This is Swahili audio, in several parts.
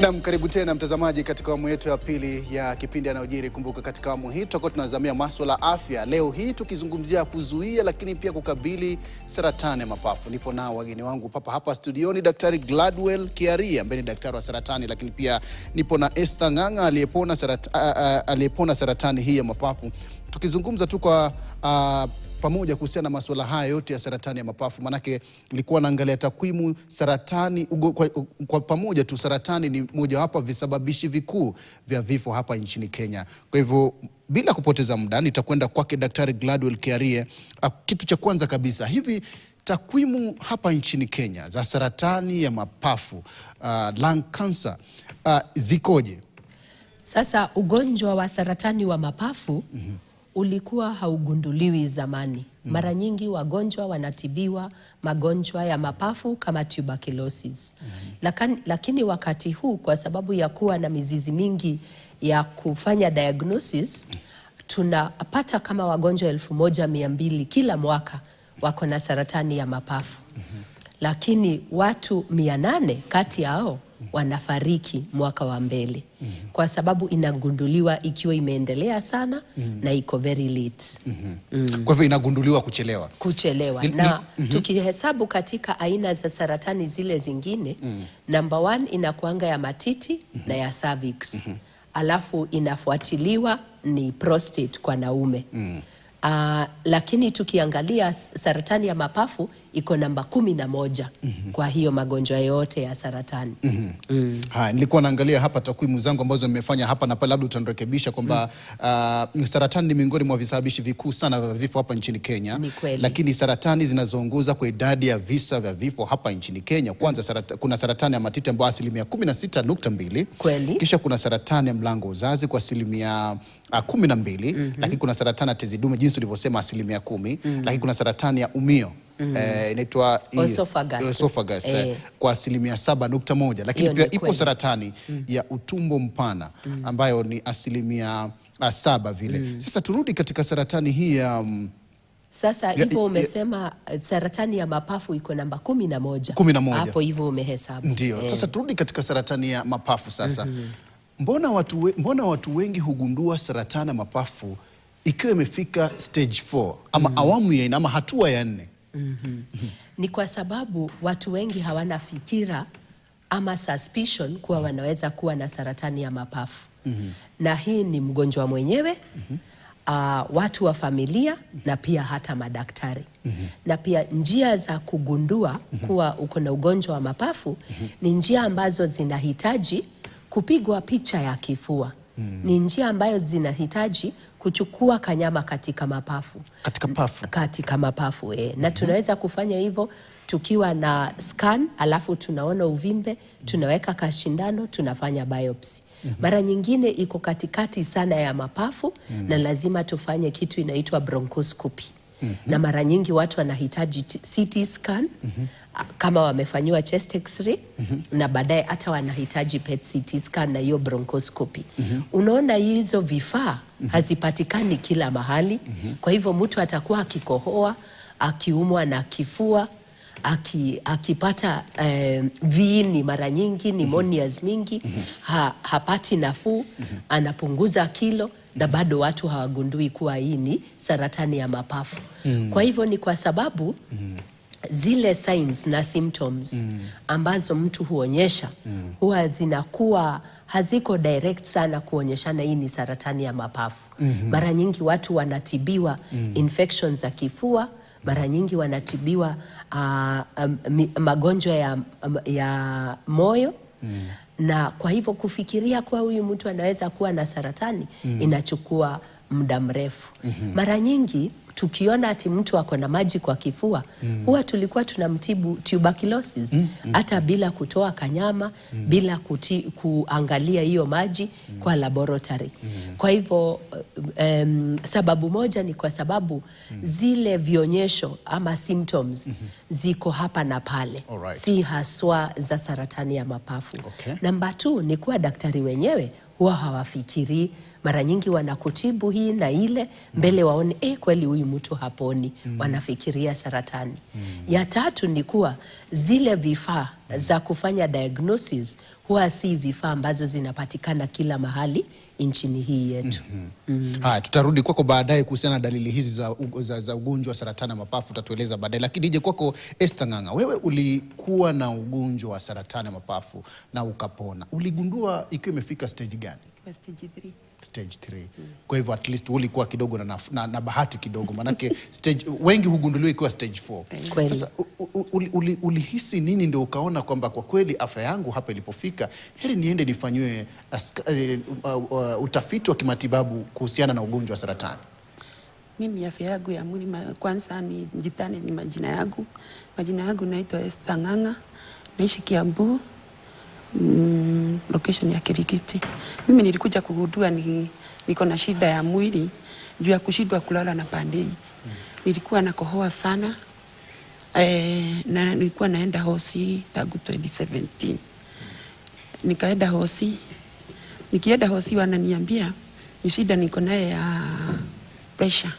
Naam, karibu tena mtazamaji katika awamu yetu ya pili ya kipindi yanayojiri. Kumbuka katika awamu hii tutakuwa tunazamia masuala ya afya. Leo hii tukizungumzia kuzuia lakini pia kukabili saratani ya mapafu. Nipo nao wageni wangu hapa studioni, Daktari Gladwell Kiarie ambaye ni daktari wa saratani, lakini pia nipo na Esther Ng'ang'a aliyepona saratani hii ya mapafu. Tukizungumza tu kwa pamoja kuhusiana na masuala haya yote ya saratani ya mapafu, manake nilikuwa naangalia takwimu saratani kwa pamoja tu. Saratani ni mojawapo visababishi vikuu vya vifo hapa nchini Kenya. Kwa hivyo bila kupoteza muda nitakwenda kwake Daktari Gladwell Kiarie. Kitu cha kwanza kabisa, hivi takwimu hapa nchini Kenya za saratani ya mapafu, lung cancer, zikoje? Sasa ugonjwa wa saratani wa mapafu ulikuwa haugunduliwi zamani. Mara nyingi wagonjwa wanatibiwa magonjwa ya mapafu kama tuberculosis. Lakini wakati huu, kwa sababu ya kuwa na mizizi mingi ya kufanya diagnosis, tunapata kama wagonjwa 1200 kila mwaka wako na saratani ya mapafu. Lakini watu 800 kati yao wanafariki mwaka wa mbele, kwa sababu inagunduliwa ikiwa imeendelea sana na iko very late. Kwa hivyo inagunduliwa kuchelewa. Na tukihesabu katika aina za saratani zile zingine, number 1 inakuanga ya matiti na ya cervix. Alafu inafuatiliwa ni prostate kwa naume. Lakini tukiangalia saratani ya mapafu iko namba 11 kwa hiyo magonjwa yote ya saratani. Nilikuwa naangalia hapa takwimu zangu ambazo nimefanya hapa na pale, labda utanirekebisha kwamba saratani ni miongoni mwa visababishi vikuu sana vya vifo hapa nchini Kenya. Lakini saratani zinazoongoza kwa idadi ya visa vya vifo hapa nchini Kenya, kwanza kuna saratani ya matiti ambayo 16.2. Kweli. Kisha kuna saratani ya mlango uzazi kwa 12. Lakini kuna saratani ya tezi dume jinsi ulivyosema 10. Lakini kuna saratani ya umio inaitwa esophagus kwa 7.1. Lakini pia ipo saratani ya utumbo mpana ambayo ni 7 vile. Sasa turudi katika saratani hii ya sasa hivyo umesema saratani ya mapafu iko namba 11. Hapo hivyo umehesabu. Ndio. Sasa turudi katika saratani ya mapafu sasa. Mbona watu wengi hugundua saratani ya mapafu ikiwa imefika stage 4 ama awamu ya 4 ama hatua ya 4? Ni kwa sababu watu wengi hawana fikira ama suspicion kuwa wanaweza kuwa na saratani ya mapafu. Na hii ni mgonjwa mwenyewe, watu wa familia na pia hata madaktari. Na pia njia za kugundua kuwa uko na ugonjwa wa mapafu ni njia ambazo zinahitaji kupigwa picha ya kifua. Ni njia ambayo zinahitaji kuchukua kanyama katika mapafu. Katika mapafu. Na tunaweza kufanya hivyo tukiwa na scan, alafu tunaona uvimbe, tunaweka kashindano, tunafanya biopsy. Mara nyingine iko katikati sana ya mapafu na lazima tufanye kitu inaitwa bronchoscopy. Na mara nyingi watu wanahitaji CT scan kama wamefanyiwa chest x-ray, na baadaye hata wanahitaji PET CT scan na hiyo bronchoscopy. Unaona hizo vifaa hazipatikani kila mahali. Kwa hivyo mtu atakuwa akikohoa, akiumwa na kifua, akipata viini mara nyingi, pneumonias mingi, hapati nafuu, anapunguza kilo, na bado watu hawagundui kuwa hii ni saratani ya mapafu. Kwa hivyo ni kwa sababu zile signs na symptoms ambazo mtu huonyesha huwa zinakuwa haziko direct sana kuonyeshana hii ni saratani ya mapafu. Mara nyingi watu wanatibiwa infections za kifua, mara nyingi wanatibiwa magonjwa ya moyo. Na kwa hivyo kufikiria kuwa huyu mtu anaweza kuwa na saratani inachukua muda mrefu. Mara nyingi tukiona ati mtu ako na maji kwa kifua, huwa tulikuwa tunamtibu tuberculosis hata bila kutoa kanyama, bila kuangalia hiyo maji kwa laboratory. Kwa hivyo sababu moja ni kwa sababu zile vionyesho ama symptoms ziko hapa na pale. Si haswa za saratani ya mapafu. Namba 2 ni kuwa daktari wenyewe huwa hawafikiri Mara nyingi wanakutibu hii na ile mbele waone kweli huyu mtu haponi. Wanafikiria saratani. Ya tatu ni kuwa zile vifaa za kufanya diagnosis huwa si vifaa ambazo zinapatikana kila mahali nchini hii yetu. Haya, tutarudi kwako baadaye kuhusiana na dalili hizi za ugonjwa wa saratani ya mapafu, utatueleza baadaye. Lakini ije kwako Esther Ng'ang'a, wewe ulikuwa na ugonjwa wa saratani ya mapafu na ukapona. Uligundua ikiwa imefika stage gani? Stage 3. Stage 3. Kwa hivyo at least ulikuwa kidogo na bahati kidogo, manake wengi hugunduliwa ikiwa stage 4. Sasa ulihisi nini ndio ukaona kwamba kwa kweli afya yangu hapa ilipofika, heri niende nifanywe utafiti wa kimatibabu kuhusiana na ugonjwa wa saratani? Mimi afya yangu ya mwili kwanza ni jitani, ni majina yangu. Majina yangu naitwa Esther Ng'ang'a. Naishi Kiambu. Location ya Kirigiti. Mimi nilikuja kugundua niko na shida ya mwili juu ya kushindwa kulala na pandei. Nilikuwa nakohoa sana. Na nilikuwa naenda hosi tangu 2017. Nikaenda hosi. Nikienda hosi wananiambia ni shida niko naye ya pressure.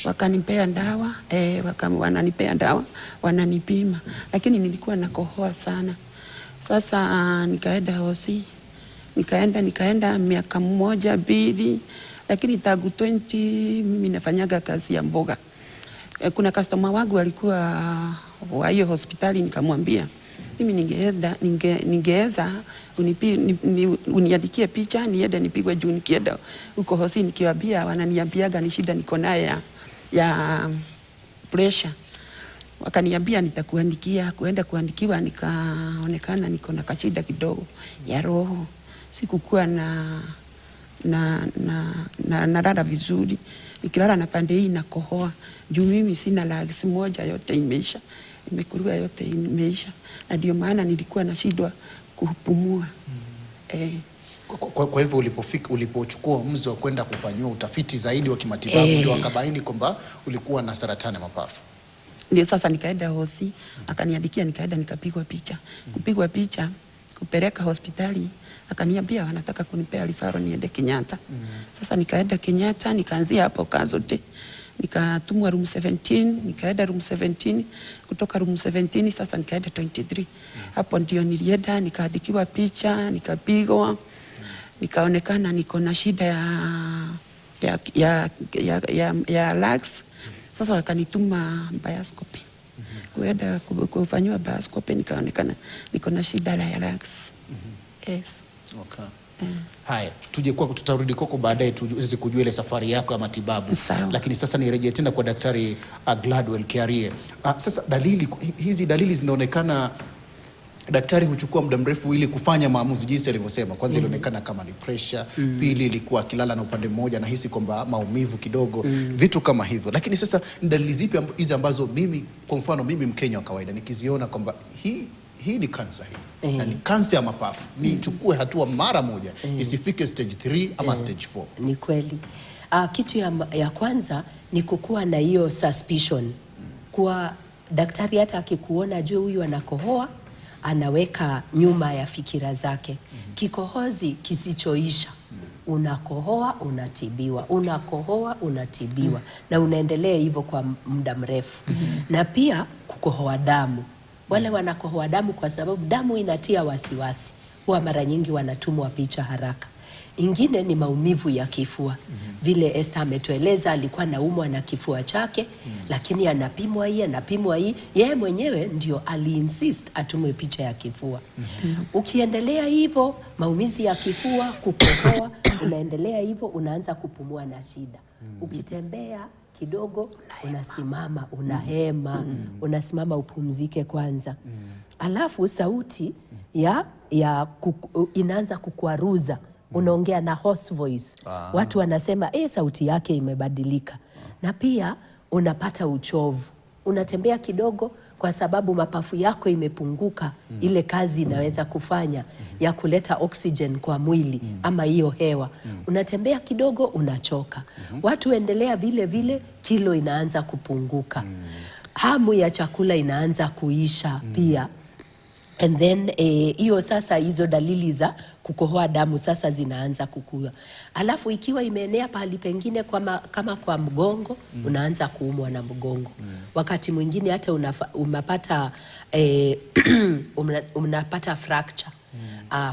Wakanipea dawa, wananipea dawa, wananipima. Lakini nilikuwa nakohoa sana. Sasa nikaenda hosi, nikaenda miaka 1, 2, lakini tangu 20 mimi nafanyaga kazi ya mboga. Kuna customer wangu alikuwa wa hiyo hospitali, nikamwambia mimi ningeweza uniandikie picha niende nipigwe juu nikienda huko hosi, nikiwaambia wananiambiaga ni shida niko naye ya pressure. Wakaniambia nitakuandikia, kuenda kuandikiwa nikaonekana niko na kashida kidogo ya roho. Sikukuwa nalala vizuri. Nikilala na pande hii nakohoa. Juu mimi sina lungs moja, yote imeisha. Imekuruwa yote imeisha. Na ndio maana nilikuwa nashindwa kupumua. Kwa hivyo ulipochukua uamuzi wa kwenda kufanywa utafiti zaidi wa kimatibabu ndio wakabaini kwamba ulikuwa na saratani ya mapafu? Ndio sasa nikaenda hosi, akaniandikia, nikaenda nikapigwa picha. Kupigwa picha, kupeleka hospitali, akaniambia wanataka kunipea referral niende Kenyatta. Sasa nikaenda Kenyatta, nikaanzia hapo Kazote. Nikatumwa room 17, nikaenda room 17, kutoka room 17 sasa nikaenda 23. Hapo ndio nilienda, nikaandikiwa picha, nikapigwa, nikaonekana niko na shida ya lungs. Sasa wakanituma bioscopy. Kuenda kufanywa bioscopy, nikaonekana niko na shida ya lungs. Yes. Okay. Haya, tutarudi kwako baadaye tuweze kujua ile safari yako ya matibabu. Lakini sasa nirejee tena kwa Daktari Gladwell Kiarie. Sasa hizi dalili zinaonekana daktari huchukua muda mrefu ili kufanya maamuzi jinsi alivyosema. Kwanza ilionekana kama ni pressure, pili ilikuwa akilala na upande mmoja na hisi kwamba maumivu kidogo, vitu kama hivyo. Lakini sasa ni dalili zipi hizi ambazo mimi, kwa mfano mimi Mkenya wa kawaida, nikiziona kwamba hii ni kansa hii, na ni kansa ya mapafu, nichukue hatua mara moja, isifike stage 3 ama stage 4? Ni kweli. Kitu ya kwanza ni kukuwa na hiyo suspicion. Kwa daktari hata akikuona ajue huyu anakohoa, anaweka nyuma ya fikira zake. Kikohozi kisichoisha. Unakohoa, unatibiwa. Unakohoa, unatibiwa. Na unaendelea hivyo kwa muda mrefu. Na pia kukohoa damu. Wale wanakohoa damu kwa sababu damu inatia wasiwasi. Huwa mara nyingi wanatumwa picha haraka. Ingine ni maumivu ya kifua. Vile Esther ametueleza alikuwa anaumwa na kifua chake, lakini anapimwa hii. Yeye mwenyewe ndio aliinsist atumwe picha ya kifua. Ukiendelea hivyo, maumizi ya kifua, kukohoa, unaendelea hivyo, unaanza kupumua na shida. Ukitembea kidogo, unasimama, unahema, unasimama upumzike kwanza. Alafu sauti inaanza kukwaruza. Unaongea na hoarse voice. Watu wanasema sauti yake imebadilika. Na pia unapata uchovu. Unatembea kidogo kwa sababu mapafu yako imepunguka ile kazi inaweza kufanya ya kuleta oxygen kwa mwili ama hiyo hewa. Unatembea kidogo, unachoka. Watu endelea vile vile, kilo inaanza kupunguka. Hamu ya chakula inaanza kuisha pia. And then hiyo sasa hizo dalili za kukohoa damu sasa zinaanza kukua. Alafu ikiwa imeenea pahali pengine kama kwa mgongo, unaanza kuumwa na mgongo. Wakati mwingine hata unapata fracture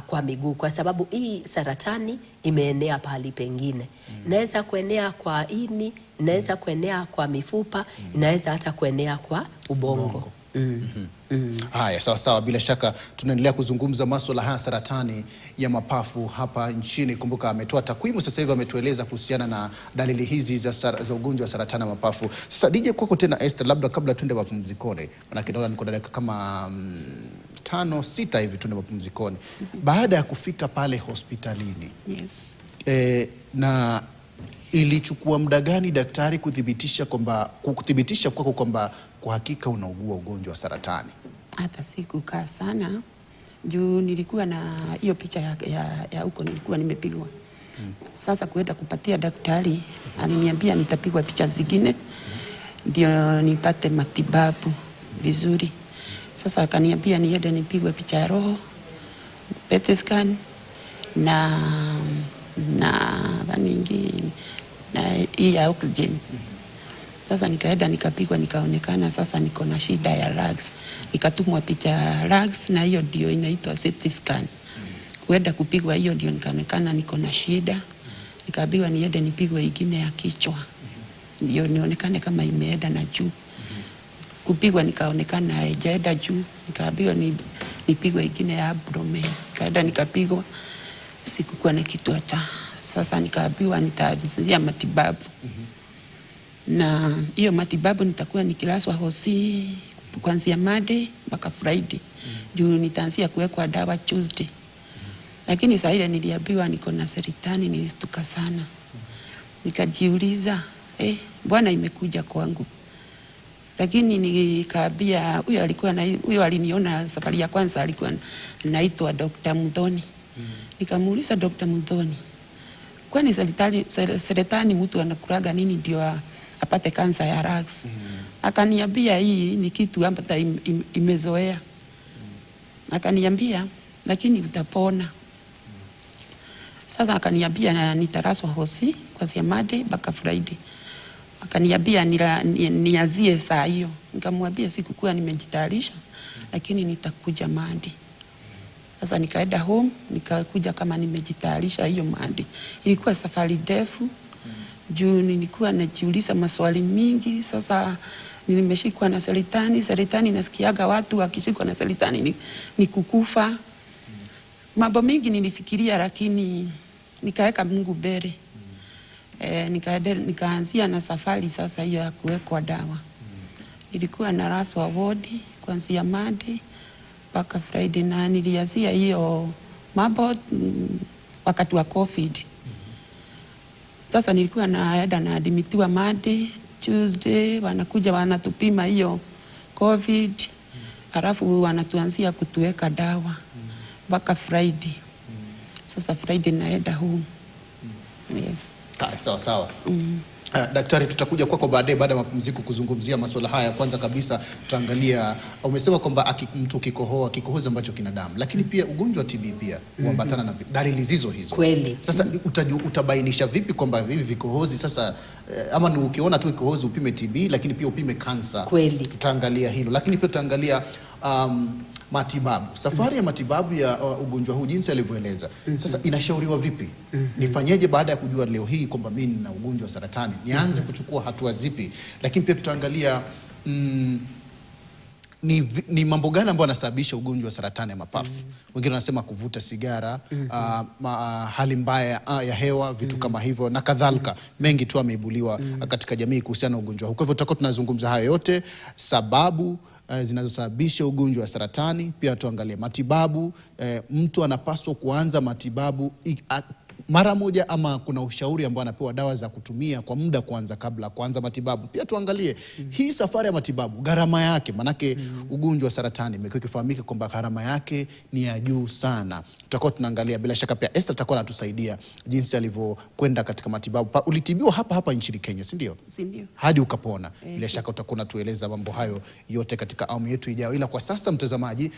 kwa miguu, kwa sababu hii saratani imeenea pahali pengine. Inaweza kuenea kwa ini, inaweza kuenea kwa mifupa, inaweza hata kuenea kwa ubongo. Haya, sawa sawa, bila shaka tunaendelea kuzungumza masuala haya saratani ya mapafu hapa nchini. Kumbuka ametoa takwimu sasa hivi, ametueleza kuhusiana na dalili hizi za ugonjwa wa saratani ya mapafu. Sasa DJ kwako tena Esther, labda kabla tuende mapumzikoni, maana kidogo niko dakika kama 5-6 hivi tuende mapumzikoni. Baada ya kufika pale hospitalini, na ilichukua muda gani daktari kuthibitisha kwako kwamba kwa hakika unaugua ugonjwa wa saratani? Hata sikukaa sana juu nilikuwa na hiyo picha ya huko nilikuwa nimepigwa. Sasa kuenda kupatia daktari, aliniambia nitapigwa picha zingine ndio nipate matibabu vizuri. Sasa akaniambia niende nipigwe picha ya roho, PET scan na hii ya oxygen. Sasa nikaenda nikapigwa, nikaonekana sasa niko na shida ya lungs. Nikatumwa picha ya lungs na hiyo ndio inaitwa CT scan. Kuenda kupigwa hiyo ndio nikaonekana niko na shida. Nikaambiwa niende nipigwe ingine ya kichwa. Ndio nionekane kama imeenda na juu. Kupigwa nikaonekana haijaenda juu. Nikaambiwa nipigwe ingine ya abdomen. Nikaenda nikapigwa, sikukuwa na kitu hata. Sasa nikaambiwa nitaanzia matibabu. Na hiyo matibabu nitakuwa nikilaswa hosi kuanzia Monday mpaka Friday. Juu nitaanzia kuwekwa dawa Tuesday. Lakini saa ile niliambiwa niko na saratani, nilistuka sana. Nikajiuliza, Bwana imekuja kwangu. Lakini nikaambia huyo aliniona safari ya kwanza, alikuwa anaitwa Dr. Muthoni. Nikamuuliza Dr. Muthoni, kwani saratani mtu anakulaga nini ndio apate kansa ya lungs? Akaniambia hii ni kitu ambacho imezoea. Akaniambia lakini utapona. Sasa akaniambia nitaraswa hosi kuanzia Monday mpaka Friday. Akaniambia nianzie saa hiyo. Nikamwambia sikukuwa nimejitayarisha, lakini nitakuja Monday. Sasa nikaenda home, nikakuja kama nimejitayarisha hiyo Monday. Ilikuwa safari ndefu. Juu nilikuwa najiuliza maswali mingi. Sasa nimeshikwa na saratani nasikiaga watu wakishikwa na saratani ni kukufa. Mambo mingi nilifikiria, lakini nikaweka Mungu mbele. Nikaanzia na safari sasa hiyo ya kuwekwa dawa. Nilikuwa na raswa wodi kuanzia Monday mpaka Friday, na nilianzia hiyo mambo wakati wa COVID. Sasa nilikuwa naenda na admitiwa Monday, Tuesday, wanakuja wanatupima hiyo COVID, halafu wanatuanzia kutuweka dawa mpaka Friday. Sasa Friday naenda home. Yes. Sawa sawa. Daktari, tutakuja kwako baadaye baada ya mapumziko kuzungumzia masuala haya. Kwanza kabisa tutaangalia, umesema kwamba mtu kikohozi ambacho kina damu, lakini pia ugonjwa wa TB pia huambatana na dalili hizo. Kweli. Sasa utabainisha vipi kwamba hivi vikohozi sasa, ama ni ukiona tu kikohozi upime TB, lakini pia upime kansa? Kweli. Tutaangalia hilo, lakini pia tutaangalia matibabu, safari ya matibabu ya ugonjwa huu jinsi alivyoeleza. Sasa inashauriwa vipi? Nifanyeje baada ya kujua leo hii kwamba mimi nina ugonjwa wa saratani? Nianze kuchukua hatua zipi? Lakini pia tutaangalia ni mambo gani ambayo yanasababisha ugonjwa wa saratani ya mapafu. Wengine wanasema kuvuta sigara, hali mbaya ya hewa, vitu kama hivyo na kadhalika. Mengi tu ameibuliwa katika jamii kuhusiana na ugonjwa huu. Kwa hivyo tutakuwa tunazungumza hayo yote, sababu zinazosababisha ugonjwa wa saratani. Pia tuangalie matibabu, mtu anapaswa kuanza matibabu mara moja, ama kuna ushauri ambao anapewa dawa za kutumia kwa muda kwanza kabla kuanza matibabu? Pia tuangalie hii safari ya matibabu, gharama yake, manake ugonjwa wa saratani imekuwa ikifahamika kwamba gharama yake ni ya juu sana. Tutakuwa tunaangalia, bila shaka pia Esther atakuwa anatusaidia jinsi alivyokwenda katika matibabu. Ulitibiwa hapa nchini Kenya, si ndio? Hadi ukapona. Bila shaka utakuwa unatueleza mambo hayo yote katika awamu yetu ijayo. Ila kwa sasa mtazamaji,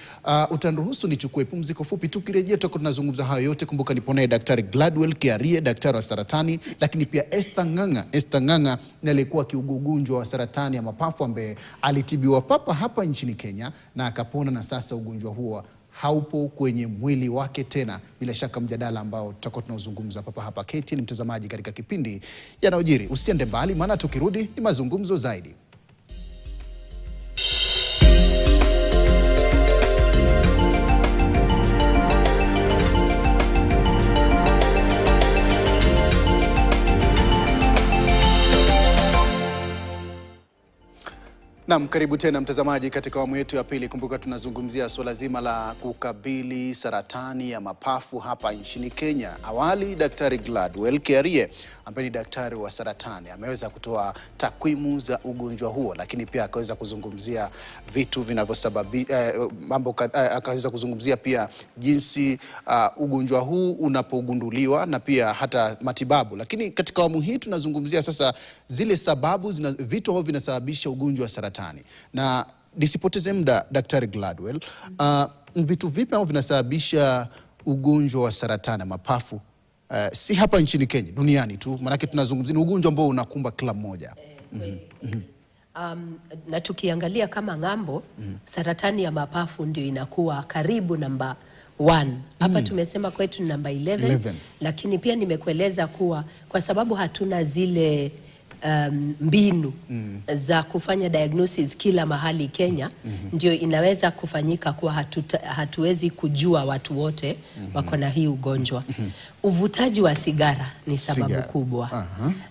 utaniruhusu nichukue pumziko fupi. Tukirejea tutakuwa tunazungumza hayo yote. Kumbuka nipo naye Daktari Gladwell Kiarie, daktari wa saratani, lakini pia Esther Ng'ang'a. Esther Ng'ang'a ndiye alikuwa akiugua ugonjwa wa saratani ya mapafu ambaye alitibiwa hapa nchini Kenya na akapona, na sasa ugonjwa huo haupo kwenye mwili wake tena. Bila shaka mjadala ambao tutakuwa tunauzungumza hapa KTN, mtazamaji, katika kipindi yanayojiri. Usiende mbali, maana tukirudi ni mazungumzo zaidi. Naam, karibu tena mtazamaji katika awamu yetu ya pili. Kumbuka tunazungumzia suala zima la kukabili saratani ya mapafu hapa nchini Kenya. Awali Daktari Gladwell Kiarie ambaye ni daktari wa saratani ameweza kutoa takwimu za ugonjwa huo, lakini pia akaweza kuzungumzia vitu vinavyosababisha akaweza kuzungumzia pia jinsi ugonjwa huu unapogunduliwa na pia hata matibabu. Lakini katika awamu hii tunazungumzia sasa zile sababu vitu ambavyo vinasababisha ugonjwa wa saratani. Na nisipoteze muda, Daktari Gladwell, vitu vipi ambavyo vinasababisha ugonjwa wa saratani ya mapafu, si hapa nchini Kenya, duniani tu? Maanake tunazungumzia ni ugonjwa ambao unakumba kila mmoja. Na tukiangalia kama ng'ambo, saratani ya mapafu ndio inakuwa karibu namba 1. Hapa tumesema kwetu ni namba 11, lakini pia nimekueleza kuwa kwa sababu hatuna zile mbinu za kufanya diagnosis kila mahali Kenya, ndio inaweza kufanyika kuwa hatuwezi kujua watu wote wako na hii ugonjwa. Uvutaji wa sigara ni sababu kubwa.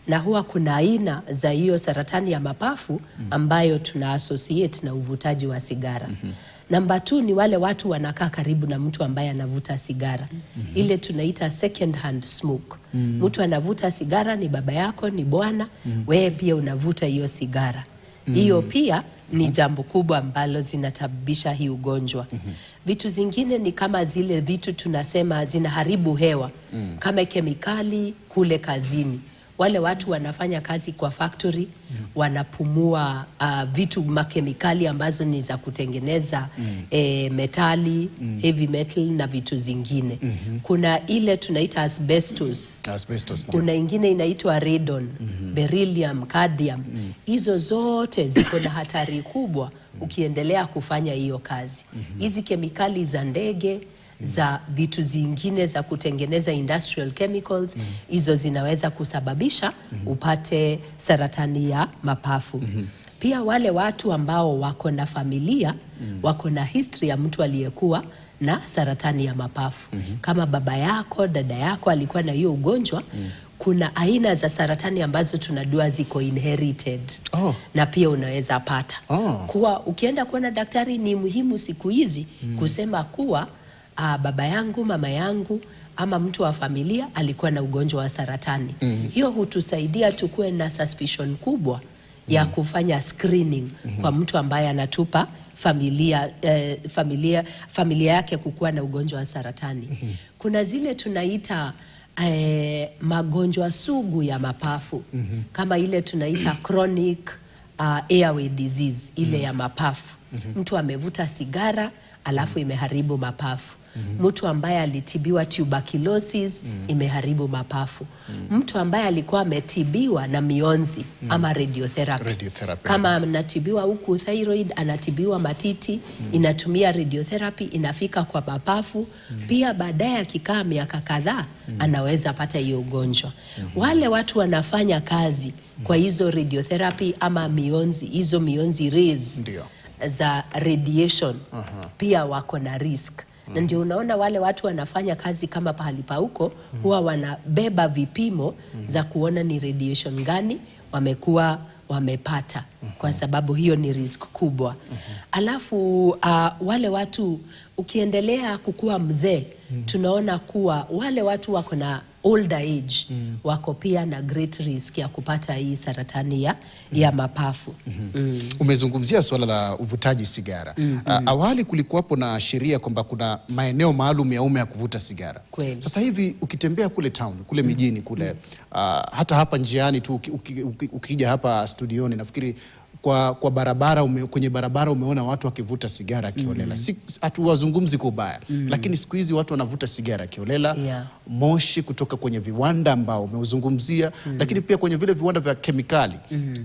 Na huwa kuna aina za hiyo saratani ya mapafu ambayo tuna associate na uvutaji wa sigara. Namba 2 ni wale watu wanakaa karibu na mtu ambaye anavuta sigara. Ile tunaita second hand smoke. Mtu anavuta sigara, ni baba yako, ni bwana, wewe pia unavuta hiyo sigara. Hiyo pia ni jambo kubwa ambalo zinatabisha hii ugonjwa. Vitu zingine ni kama zile vitu tunasema zinaharibu hewa, kama kemikali kule kazini. Wale watu wanafanya kazi kwa factory, wanapumua vitu makemikali ambazo ni za kutengeneza metali, heavy metal na vitu zingine. Kuna ile tunaita asbestos. Kuna ingine inaitwa radon, beryllium, cadmium. Hizo zote ziko na hatari kubwa ukiendelea kufanya hiyo kazi. Hizi kemikali za ndege, za vitu zingine za kutengeneza industrial chemicals, hizo zinaweza kusababisha upate saratani ya mapafu. Pia wale watu ambao wako na familia, wako na history ya mtu aliyekuwa na saratani ya mapafu. Kama baba yako, dada yako alikuwa na hiyo ugonjwa, kuna aina za saratani ambazo tunajua ziko inherited. Na pia unaweza pata. Kuwa ukienda kuona daktari ni muhimu siku hizi kusema kuwa baba yangu, mama yangu ama mtu wa familia alikuwa na ugonjwa wa saratani. Hiyo hutusaidia tukue na suspicion ya kufanya screening kwa mtu ambaye anatupa familia yake kukuwa na ugonjwa wa saratani. Kuna zile tunaita magonjwa sugu ya mapafu, kama ile tunaita chronic airway disease, ile ya mapafu. Mtu amevuta sigara alafu imeharibu mapafu. Mtu ambaye alitibiwa tuberculosis imeharibu mapafu. Mtu ambaye alikuwa ametibiwa na mionzi ama radiotherapy. Kama anatibiwa huku thyroid, anatibiwa matiti, inatumia radiotherapy, inafika kwa mapafu. Pia baadaye akikaa miaka kadhaa anaweza pata hiyo ugonjwa. Wale watu wanafanya kazi kwa hizo radiotherapy ama mionzi, hizo mionzi rays za radiation, pia wako na risk. Na ndio unaona wale watu wanafanya kazi kama pahali pa huko, huwa wanabeba vipimo za kuona ni radiation gani wamekuwa wamepata. kwa sababu hiyo ni risk kubwa. Alafu wale watu ukiendelea kukua mzee, tunaona kuwa wale watu wako na older age wako pia na great risk ya kupata hii saratani ya mapafu. Umezungumzia swala la uvutaji sigara. Awali kulikuwapo na sheria kwamba kuna maeneo maalum ya umma ya kuvuta sigara. Kweli. Sasa hivi ukitembea kule town, kule mijini kule, hata hapa njiani tu ukija hapa studioni, nafikiri kwa barabara kwenye barabara umeona watu wakivuta sigara kiolela. Hatuwazungumzi kwa ubaya, lakini siku hizi watu wanavuta sigara kiolela. Moshi kutoka kwenye viwanda ambao umeuzungumzia, lakini pia kwenye vile viwanda vya kemikali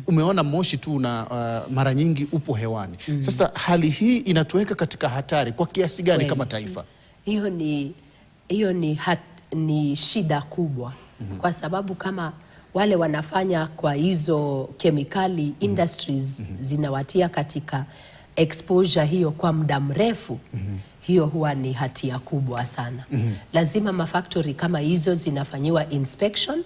umeona moshi tu na mara nyingi upo hewani. Sasa hali hii inatuweka katika hatari kwa kiasi gani kama taifa? Hiyo ni shida kubwa, kwa sababu kama wale wanafanya kwa hizo kemikali industries zinawatia katika exposure hiyo kwa muda mrefu, hiyo huwa ni hatia kubwa sana. Lazima mafactory kama hizo zinafanyiwa inspection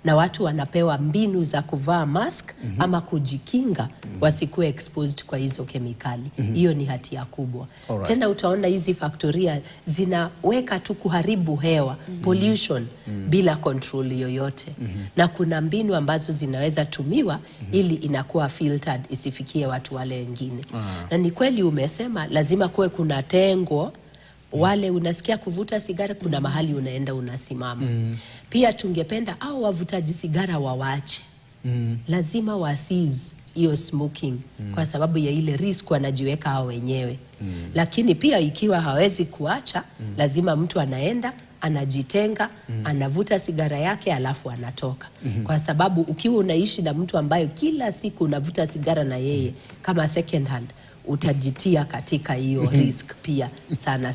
na watu wanapewa mbinu za kuvaa mask ama kujikinga wasikuwe exposed kwa hizo kemikali. Hiyo ni hatia kubwa. Tena utaona hizi faktoria zinaweka tu kuharibu hewa, pollution, bila control yoyote. Na kuna mbinu ambazo zinaweza tumiwa ili inakuwa filtered isifikie watu wale wengine. Na ni kweli umesema lazima kuwe kuna tengo. Wale unasikia kuvuta sigara, kuna mahali unaenda unasimama. Pia tungependa au wavutaji sigara wawache. Lazima wasiz hiyo smoking kwa sababu ya ile risk wanajiweka hao wenyewe. Lakini pia ikiwa hawezi kuacha, lazima mtu anaenda anajitenga, anavuta sigara yake alafu anatoka. Kwa sababu ukiwa unaishi na mtu ambaye kila siku unavuta sigara na yeye kama second hand, utajitia katika hiyo risk pia sana.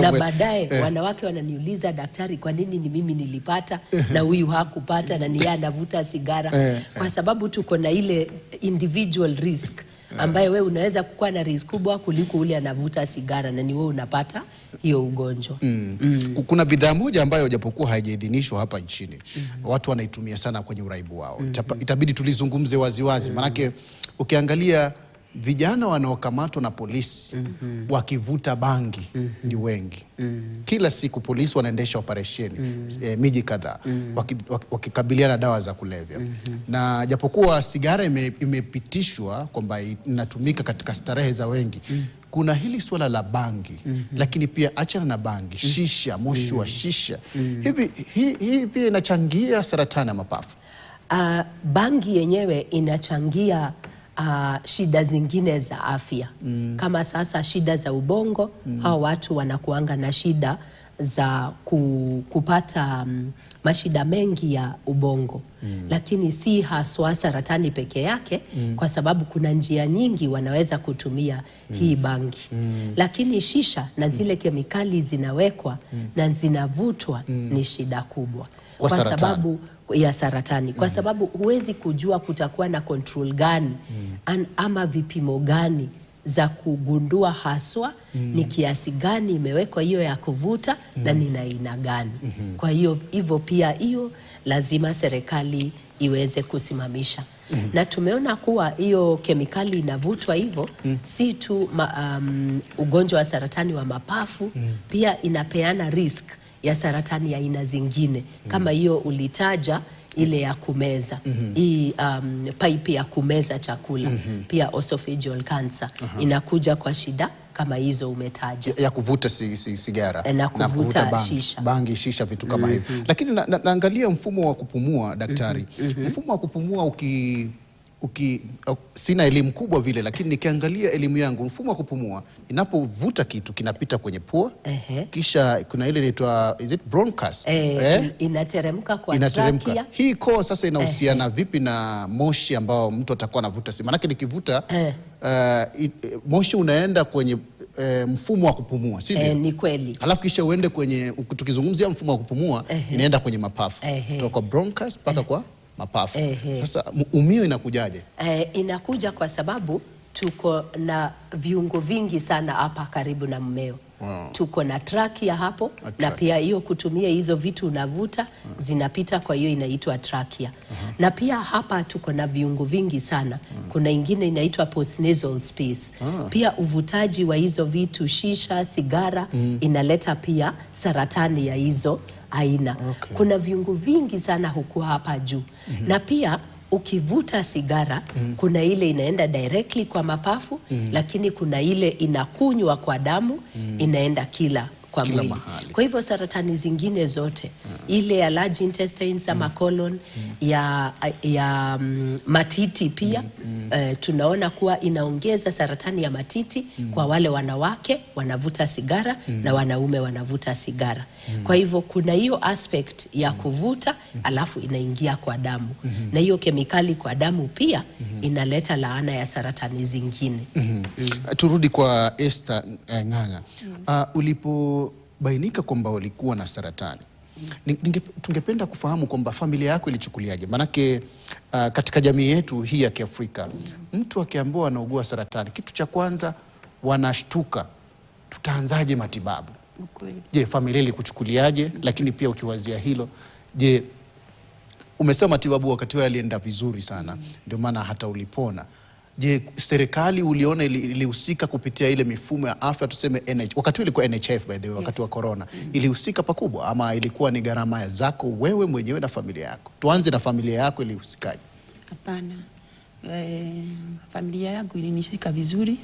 Na baadaye wanawake wananiuliza, daktari, kwa nini ni mimi nilipata na huyu hakupata na ni yeye anavuta sigara? Kwa sababu tuko na ile individual risk ambayo wewe unaweza kukuwa na risk kubwa kuliko ule anavuta sigara na ni wewe unapata hiyo ugonjwa. Kuna bidhaa moja ambayo japokuwa haijaidhinishwa hapa nchini, watu wanaitumia sana kwenye uraibu wao. Itabidi tulizungumze waziwazi, manake ukiangalia vijana wanaokamatwa na polisi wakivuta bangi ni wengi. Kila siku polisi wanaendesha operesheni miji kadhaa wakikabiliana na dawa za kulevya. Na japokuwa sigara imepitishwa kwamba inatumika katika starehe za wengi, kuna hili swala la bangi. Lakini pia achana na bangi, shisha, moshi wa shisha. Hii pia inachangia saratani ya mapafu. Bangi yenyewe inachangia shida zingine za afya. Kama sasa shida za ubongo, hao watu wanakuanga na shida za kupata mashida mengi ya ubongo. Lakini si haswa saratani peke yake, kwa sababu kuna njia nyingi wanaweza kutumia hii bangi. Lakini shisha na zile kemikali zinawekwa na zinavutwa ni shida kubwa kwa sababu ya saratani. Kwa sababu huwezi kujua kutakuwa na control gani ama vipimo gani za kugundua haswa ni kiasi gani imewekwa hiyo ya kuvuta na ni aina gani. Kwa hivyo pia hiyo lazima serikali iweze kusimamisha. Na tumeona kuwa hiyo kemikali inavutwa hivyo, si tu ugonjwa wa saratani wa mapafu, pia inapeana risk ya saratani ya aina zingine kama hiyo ulitaja ile ya kumeza, hii pipe ya kumeza chakula, pia esophageal cancer inakuja kwa shida kama hizo umetaja ya kuvuta sigara na kuvuta shisha, bangi, shisha, vitu kama hivyo. Lakini naangalia mfumo wa kupumua, daktari. Mfumo wa kupumua sina elimu kubwa vile, lakini nikiangalia elimu yangu, mfumo wa kupumua inapovuta kitu kinapita kwenye pua, kisha kuna ile inaitwa bronchus, inateremka kwa trachea. Hii koo sasa inahusiana vipi na moshi ambao mtu atakuwa anavuta? Maana nikivuta moshi unaenda kwenye mfumo wa kupumua, si ndio? Ni kweli. Alafu kisha uende kwenye, tukizungumzia mfumo wa kupumua, inaenda kwenye mapafu, kutoka kwa bronchus mpaka kwa mapafu. Sasa umio inakujaje? Inakuja kwa sababu tuko na viungo vingi sana hapa karibu na mmeo. Wow. Tuko na trachea hapo na pia hiyo kutumia hizo vitu unavuta zinapita, kwa hiyo inaitwa trachea. Na pia hapa tuko na viungo vingi sana. Kuna ingine inaitwa postnasal space. Pia uvutaji wa hizo vitu, shisha, sigara, inaleta pia saratani ya hizo aina. Kuna viungo vingi sana huku hapa juu. Na pia ukivuta sigara, kuna ile inaenda directly kwa mapafu, lakini kuna ile inakunywa kwa damu, inaenda kila mwili. Kwa hivyo saratani zingine zote, ile ya large intestines ama colon, ya matiti pia, tunaona kuwa inaongeza saratani ya matiti kwa wale wanawake wanavuta sigara na wanaume wanavuta sigara. Kwa hivyo kuna hiyo aspect ya kuvuta alafu inaingia kwa damu. Na hiyo kemikali kwa damu pia inaleta laana ya saratani zingine. Turudi kwa Esther Ng'ang'a. Ulipobainika kwamba ulikuwa na saratani, tungependa kufahamu kwamba familia yako ilichukuliaje? Manake katika jamii yetu hii ya Kiafrika, mtu akiambiwa anaugua saratani, kitu cha kwanza wanashtuka, tutaanzaje matibabu? Je, familia ilikuchukuliaje? Lakini pia ukiwazia hilo, je, umesema matibabu wakati wao yalienda vizuri sana, ndio maana hata ulipona. Je, serikali uliona ilihusika kupitia ile mifumo ya afya, tuseme wakati ilikuwa NHIF by the way, wakati wa corona, ilihusika pakubwa ama ilikuwa ni gharama zako wewe mwenyewe na familia yako? Tuanze na familia yako, ilihusikaje? Hapana. Familia yangu ilinishika vizuri.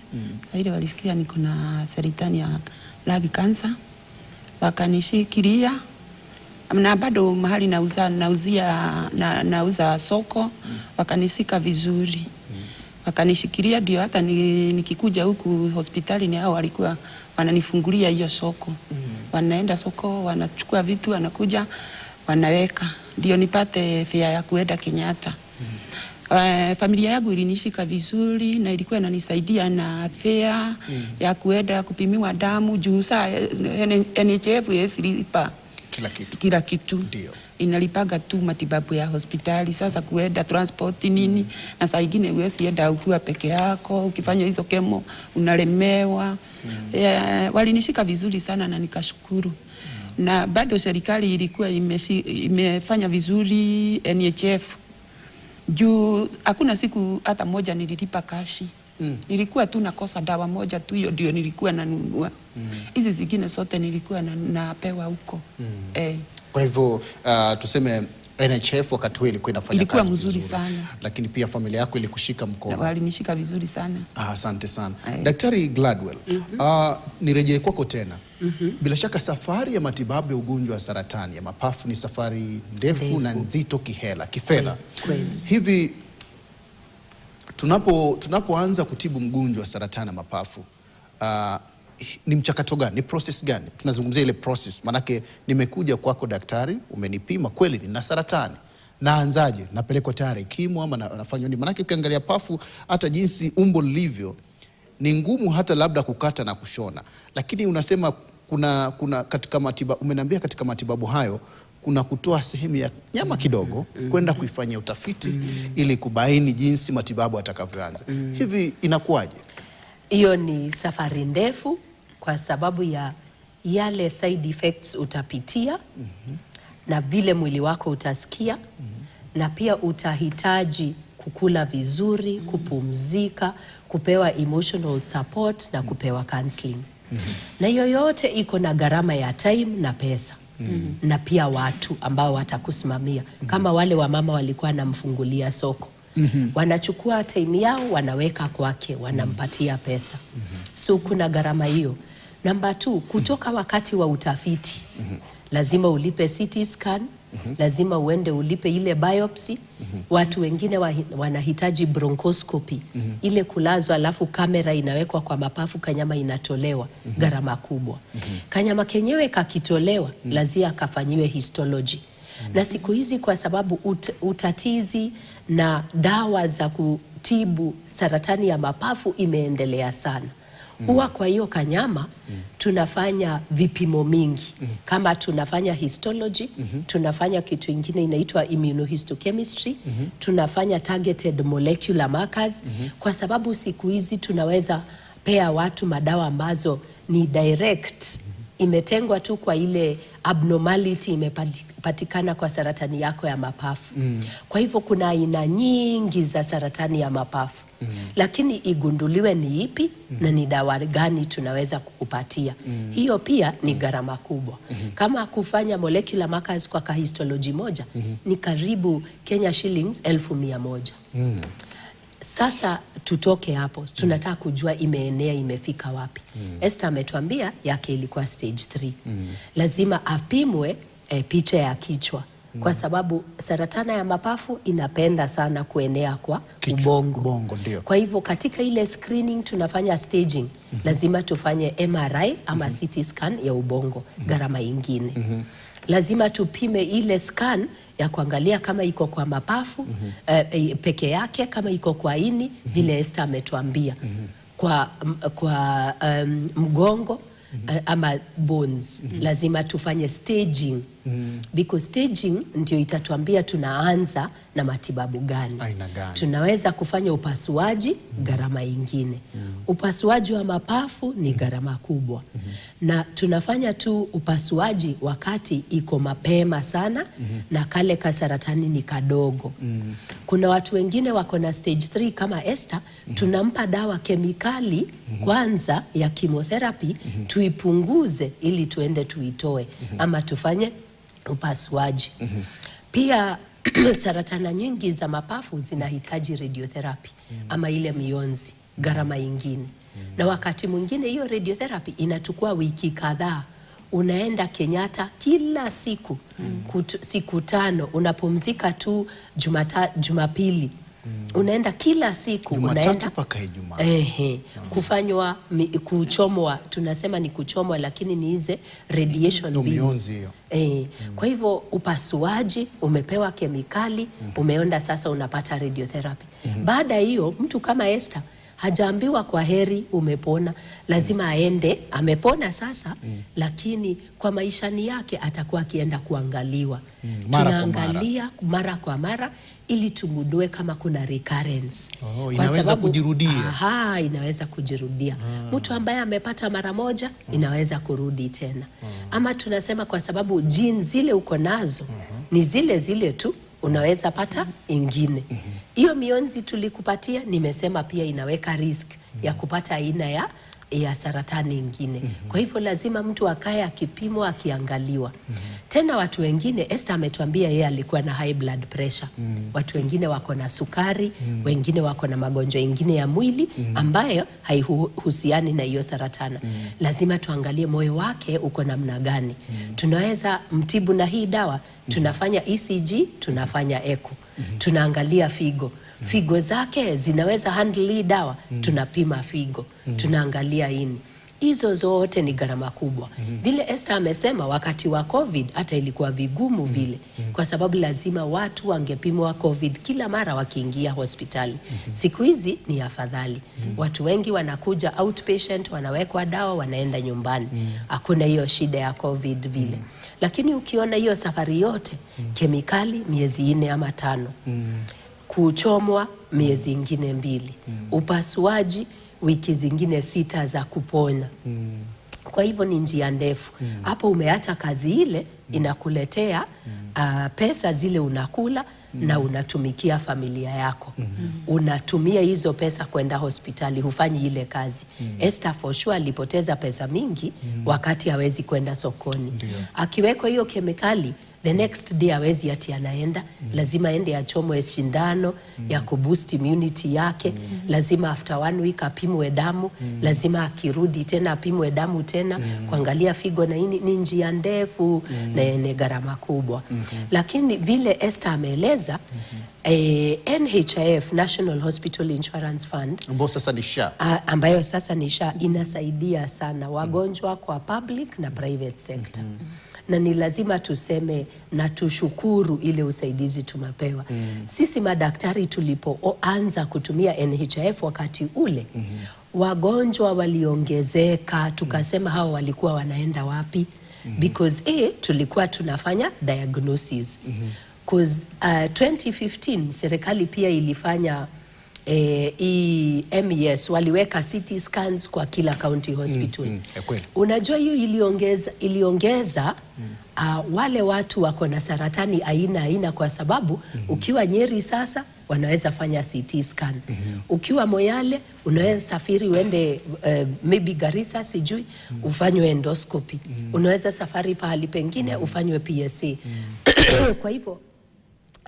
Sasa ile walisikia niko na saratani ya lung cancer, wakanishikilia. Na bado mahali nauza soko, wakanisika vizuri. Wakanishikilia, ndio hata nikikuja huku hospitali ni hao walikuwa wananifungulia hiyo soko. Wanaenda soko, wanachukua vitu, wanakuja, wanaweka. Ndio nipate fare ya kuenda Kenyatta. Familia yangu ilinishika vizuri na ilikuwa inanisaidia na fare ya kuenda kupimiwa damu, juu saa NHIF yesilipa kila kitu. Ndio inalipaga tu matibabu ya hospitali. Sasa kuenda transport nini, na saa ingine huwezi enda ukiwa peke yako, ukifanya hizo kemo unalemewa. Walinishika vizuri sana na nikashukuru. Na bado serikali ilikuwa imefanya vizuri NHIF. Juu hakuna siku hata moja nililipa kashi. Nilikuwa tu nakosa dawa moja tu, hiyo ndio nilikuwa nanunua. Hizi zingine zote nilikuwa napewa huko. Kwa hivyo tuseme NHIF wakati huo ilikuwa inafanya kazi mzuri sana. Lakini pia familia yako ilikushika mkono. Walinishika vizuri sana. Asante sana. Daktari Gladwell, nirejee kwako tena. Bila shaka safari ya matibabu ya ugonjwa wa saratani ya mapafu ni safari ndefu na nzito kifedha. Hivi tunapoanza kutibu mgonjwa wa saratani ya mapafu, ni mchakato gani? Ni process gani? Tunazungumzia ile process. Manake nimekuja kwako daktari, umenipima kweli nina saratani. Naanzaje? Napelekwa tayari kimo ama nafanywa nini? Manake ukiangalia pafu hata jinsi umbo lilivyo ni ngumu hata labda kukata na kushona. Lakini unasema kuna katika matibabu, umeniambia katika matibabu hayo kuna kutoa sehemu ya nyama kidogo kwenda kuifanyia utafiti ili kubaini jinsi matibabu atakavyoanza. Hivi inakuwaje? Hiyo ni safari ndefu kwa sababu ya yale side effects utapitia na vile mwili wako utasikia, na pia utahitaji kukula vizuri, kupumzika, kupewa emotional support na kupewa counseling. Na hiyo yote iko na gharama ya time na pesa. Na pia watu ambao watakusimamia. Kama wale wamama walikuwa namfungulia soko. Wanachukua time yao, wanaweka kwake, wanampatia pesa. So kuna gharama hiyo. Namba 2, kutoka wakati wa utafiti, lazima ulipe CT scan, lazima uende ulipe ile biopsy. Watu wengine wanahitaji bronchoscopy, ile kulazwa alafu kamera inawekwa kwa mapafu, kanyama inatolewa, gharama kubwa. Kanyama kenyewe kakitolewa, lazima kafanyiwe histology. Na siku hizi kwa sababu utatizi na dawa za kutibu saratani ya mapafu imeendelea sana. huwa kwa hiyo kanyama tunafanya vipimo mingi. Kama tunafanya histology, tunafanya kitu ingine inaitwa immunohistochemistry, tunafanya targeted molecular markers, kwa sababu siku hizi tunaweza pea watu madawa ambazo ni direct, imetengwa tu kwa ile abnormality imepatikana kwa saratani yako ya mapafu. Kwa hivyo kuna aina nyingi za saratani ya mapafu. Lakini igunduliwe ni ipi na ni dawa gani tunaweza kukupatia. Hiyo pia ni gharama kubwa. Kama kufanya molecular markers kwa kahistology moja ni karibu Kenya shillings 1,100. Sasa tutoke hapo, tunataka kujua imeenea imefika wapi. Esther ametuambia yake ilikuwa stage 3. Lazima apimwe picha ya kichwa. Kwa sababu saratana ya mapafu inapenda sana kuenea kwa ubongo. Ndio. Kwa hivyo katika ile screening tunafanya staging. Lazima tufanye MRI ama CT scan ya ubongo, gharama ingine. Lazima tupime ile scan ya kuangalia kama iko kwa mapafu peke yake, kama iko kwa ini, vile Esther ametuambia. Kwa mgongo ama bones, lazima tufanye staging. Because staging ndio itatuambia tunaanza na matibabu gani. Tunaweza kufanya upasuaji, gharama ingine. Upasuaji wa mapafu ni gharama kubwa. Na tunafanya tu upasuaji wakati iko mapema sana na kale ka saratani ni kadogo. Kuna watu wengine wako na stage 3 kama Esther, tunampa dawa kemikali kwanza ya chemotherapy, tuipunguze ili tuende tuitoe ama tufanye upasuaji. Pia saratana nyingi za mapafu zinahitaji radiotherapy ama ile mionzi, gharama ingine. Na wakati mwingine hiyo radiotherapy inachukua wiki kadhaa. Unaenda Kenyatta kila siku, siku 5, unapumzika tu Jumapili. Unaenda kila siku, unaenda mpaka Ijumaa. Kufanywa kuchomwa, tunasema ni kuchomwa lakini ni hize radiation beams. Kwa hivyo upasuaji, umepewa kemikali, umeenda sasa unapata radiotherapy. Baada hiyo mtu kama Esther hajaambiwa kwa heri umepona, lazima aende, amepona sasa, lakini kwa maishani yake atakuwa akienda kuangaliwa. Tunaangalia mara kwa mara ili tugundue kama kuna recurrence. Inaweza kujirudia. Inaweza kujirudia. Mtu ambaye amepata mara moja inaweza kurudi tena. Ama tunasema kwa sababu gene zile uko nazo ni zile zile tu, unaweza pata ingine. Hiyo mionzi tulikupatia, nimesema pia inaweka risk ya kupata aina ya saratani ingine. Kwa hivyo lazima mtu akae akipimwa, akiangaliwa. Tena watu wengine, Esther ametuambia yeye alikuwa na high blood pressure. Watu wengine wako na sukari, wengine wako na magonjwa ingine ya mwili ambayo haihusiani na hiyo saratana. Lazima tuangalie moyo wake uko namna gani. Tunaweza mtibu na hii dawa, tunafanya ECG, tunafanya echo. Tunaangalia figo. Figo zake zinaweza handle hii dawa, tunapima figo. Tunaangalia ini. Hizo zote ni gharama kubwa. Vile Esther amesema wakati wa COVID hata ilikuwa vigumu vile. Kwa sababu lazima watu wangepimwa COVID kila mara wakiingia hospitali. Siku hizi ni afadhali. Watu wengi wanakuja outpatient, wanawekwa dawa, wanaenda nyumbani. Hakuna hiyo shida ya COVID vile. Lakini ukiona hiyo safari yote, kemikali miezi 4 ama 5. Kuchomwa miezi ingine 2. Upasuaji wiki zingine 6 za kupona. Kwa hivyo ni njia ndefu. Hapo umeacha kazi ile inakuletea pesa zile unakula na unatumikia familia yako. Unatumia hizo pesa kwenda hospitali, hufanyi ile kazi. Esther for sure alipoteza pesa mingi wakati hawezi kwenda sokoni. Akiwekwa hiyo kemikali, the next day hawezi ati anaenda. Lazima aende achomwe sindano ya kuboost immunity yake. Lazima after 1 week apimwe damu. Lazima akirudi tena apimwe damu tena. Kuangalia figo na ini, ni njia ndefu na yenye gharama kubwa. Lakini vile Esther ameeleza, NHIF, National Hospital Insurance Fund, ambayo sasa ni SHA, inasaidia sana wagonjwa kwa public na private sector. na ni lazima tuseme na tushukuru ile usaidizi tumepewa. Sisi madaktari tulipoanza kutumia NHIF wakati ule, wagonjwa waliongezeka, tukasema hao walikuwa wanaenda wapi? Because tulikuwa tunafanya diagnosis. 2015 serikali pia ilifanya MES, waliweka CT scans kwa kila county hospital. Unajua hiyo iliongeza wale watu wako na saratani aina kwa sababu ukiwa Nyeri sasa wanaweza fanya CT scan. Ukiwa Moyale unaweza safiri uende maybe Garissa sijui ufanywe endoscopy. Unaweza safari pahali pengine ufanywe PSA. Kwa hivyo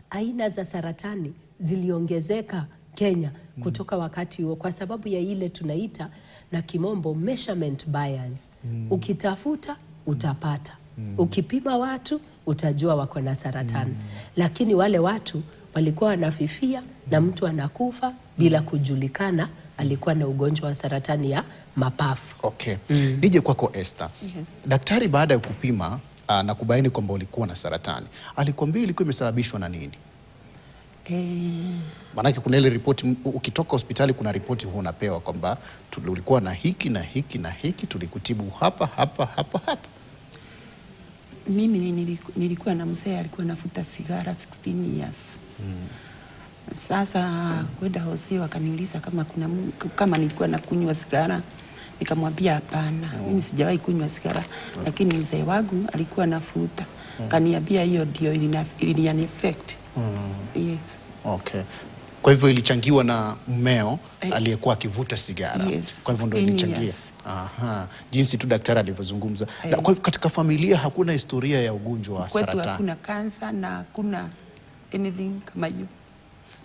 aina za saratani ziliongezeka Kenya kutoka wakati huo kwa sababu ya ile tunaita na kimombo measurement bias. Ukitafuta utapata. Ukipima watu utajua wako na saratani. Lakini wale watu walikuwa wanafifia na mtu anakufa bila kujulikana alikuwa na ugonjwa wa saratani ya mapafu. Okay. Nije kwako Esther. Yes. Daktari baada ya kupima na kubaini kwamba ulikuwa na saratani, alikwambia ilikuwa imesababishwa na nini? Maanake kuna ile ripoti, ukitoka hospitali kuna ripoti huwa unapewa kwamba tulikuwa na hiki na hiki na hiki, tulikutibu hapa. Mimi nilikuwa na mzee alikuwa anavuta sigara 16 years. Sasa kwenda hospitali wakaniuliza kama nilikuwa nakunywa sigara. Nikamwambia hapana, mimi sijawahi kunywa sigara, lakini mzee wangu alikuwa anavuta. Kaniambia hiyo ndio ilini effect. Yes. Okay. Kwa hivyo ilichangiwa na mmeo aliyekuwa akivuta sigara. Yes. Kwa hivyo ndio ilichangia. Yes. Aha. Jinsi tu daktari alivyozungumza. Kwa hivyo katika familia hakuna historia ya ugonjwa wa saratani. Kwetu hakuna kansa na hakuna anything kama hiyo.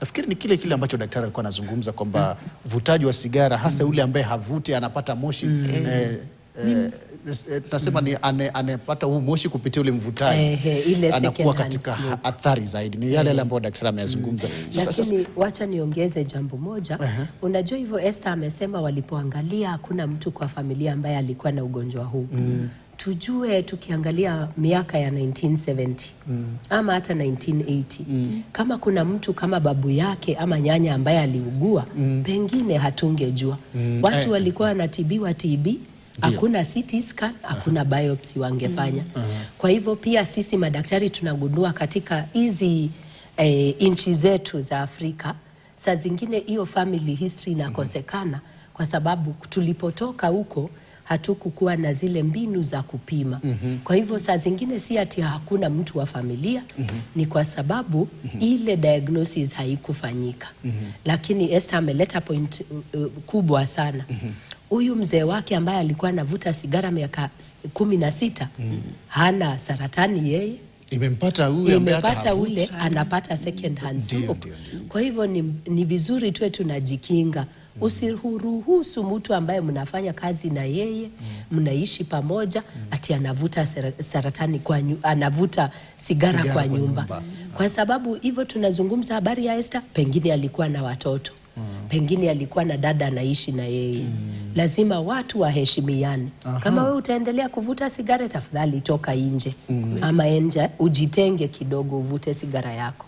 Nafikiri ni kile ambacho daktari alikuwa anazungumza kwamba vutaji wa sigara hasa yule ambaye havuti anapata moshi tunasema ni anapata huu moshi kupitia ule mvutaji, anakuwa katika athari zaidi. Ni yale ambayo daktari ameyazungumza. Lakini wacha niongeze jambo moja. Unajua hivyo Esther amesema walipoangalia hakuna mtu kwa familia ambaye alikuwa na ugonjwa huu. Tujue tukiangalia miaka ya 1970 ama hata 1980 kama kuna mtu kama babu yake ama nyanya ambaye aliugua pengine hatungejua. Watu walikuwa wanatibiwa TB, hakuna CT scan, hakuna biopsy wangefanya. Kwa hivyo pia sisi madaktari tunagundua katika hizi nchi zetu za Afrika saa zingine hiyo family history inakosekana kwa sababu tulipotoka huko hatukukuwa na zile mbinu za kupima. Kwa hivyo saa zingine si ati hakuna mtu wa familia, ni kwa sababu ile diagnosis haikufanyika. Lakini Esther ameleta point kubwa sana. Huyu mzee wake ambaye alikuwa anavuta sigara miaka 16 hana saratani yeye. Imempata ule anapata second hand stroke. Kwa hivyo ni vizuri tuwe tunajikinga. Usiruhusu mtu ambaye mnafanya kazi na yeye, mnaishi pamoja, ati anavuta saratani anavuta sigara kwa nyumba. Kwa sababu hivyo tunazungumza habari ya Esther, pengine alikuwa na watoto. Pengine alikuwa na dada anaishi na yeye. Lazima watu waheshimiane. Kama wewe utaendelea kuvuta sigara, tafadhali toka nje. Ama nje ujitenge kidogo uvute sigara yako.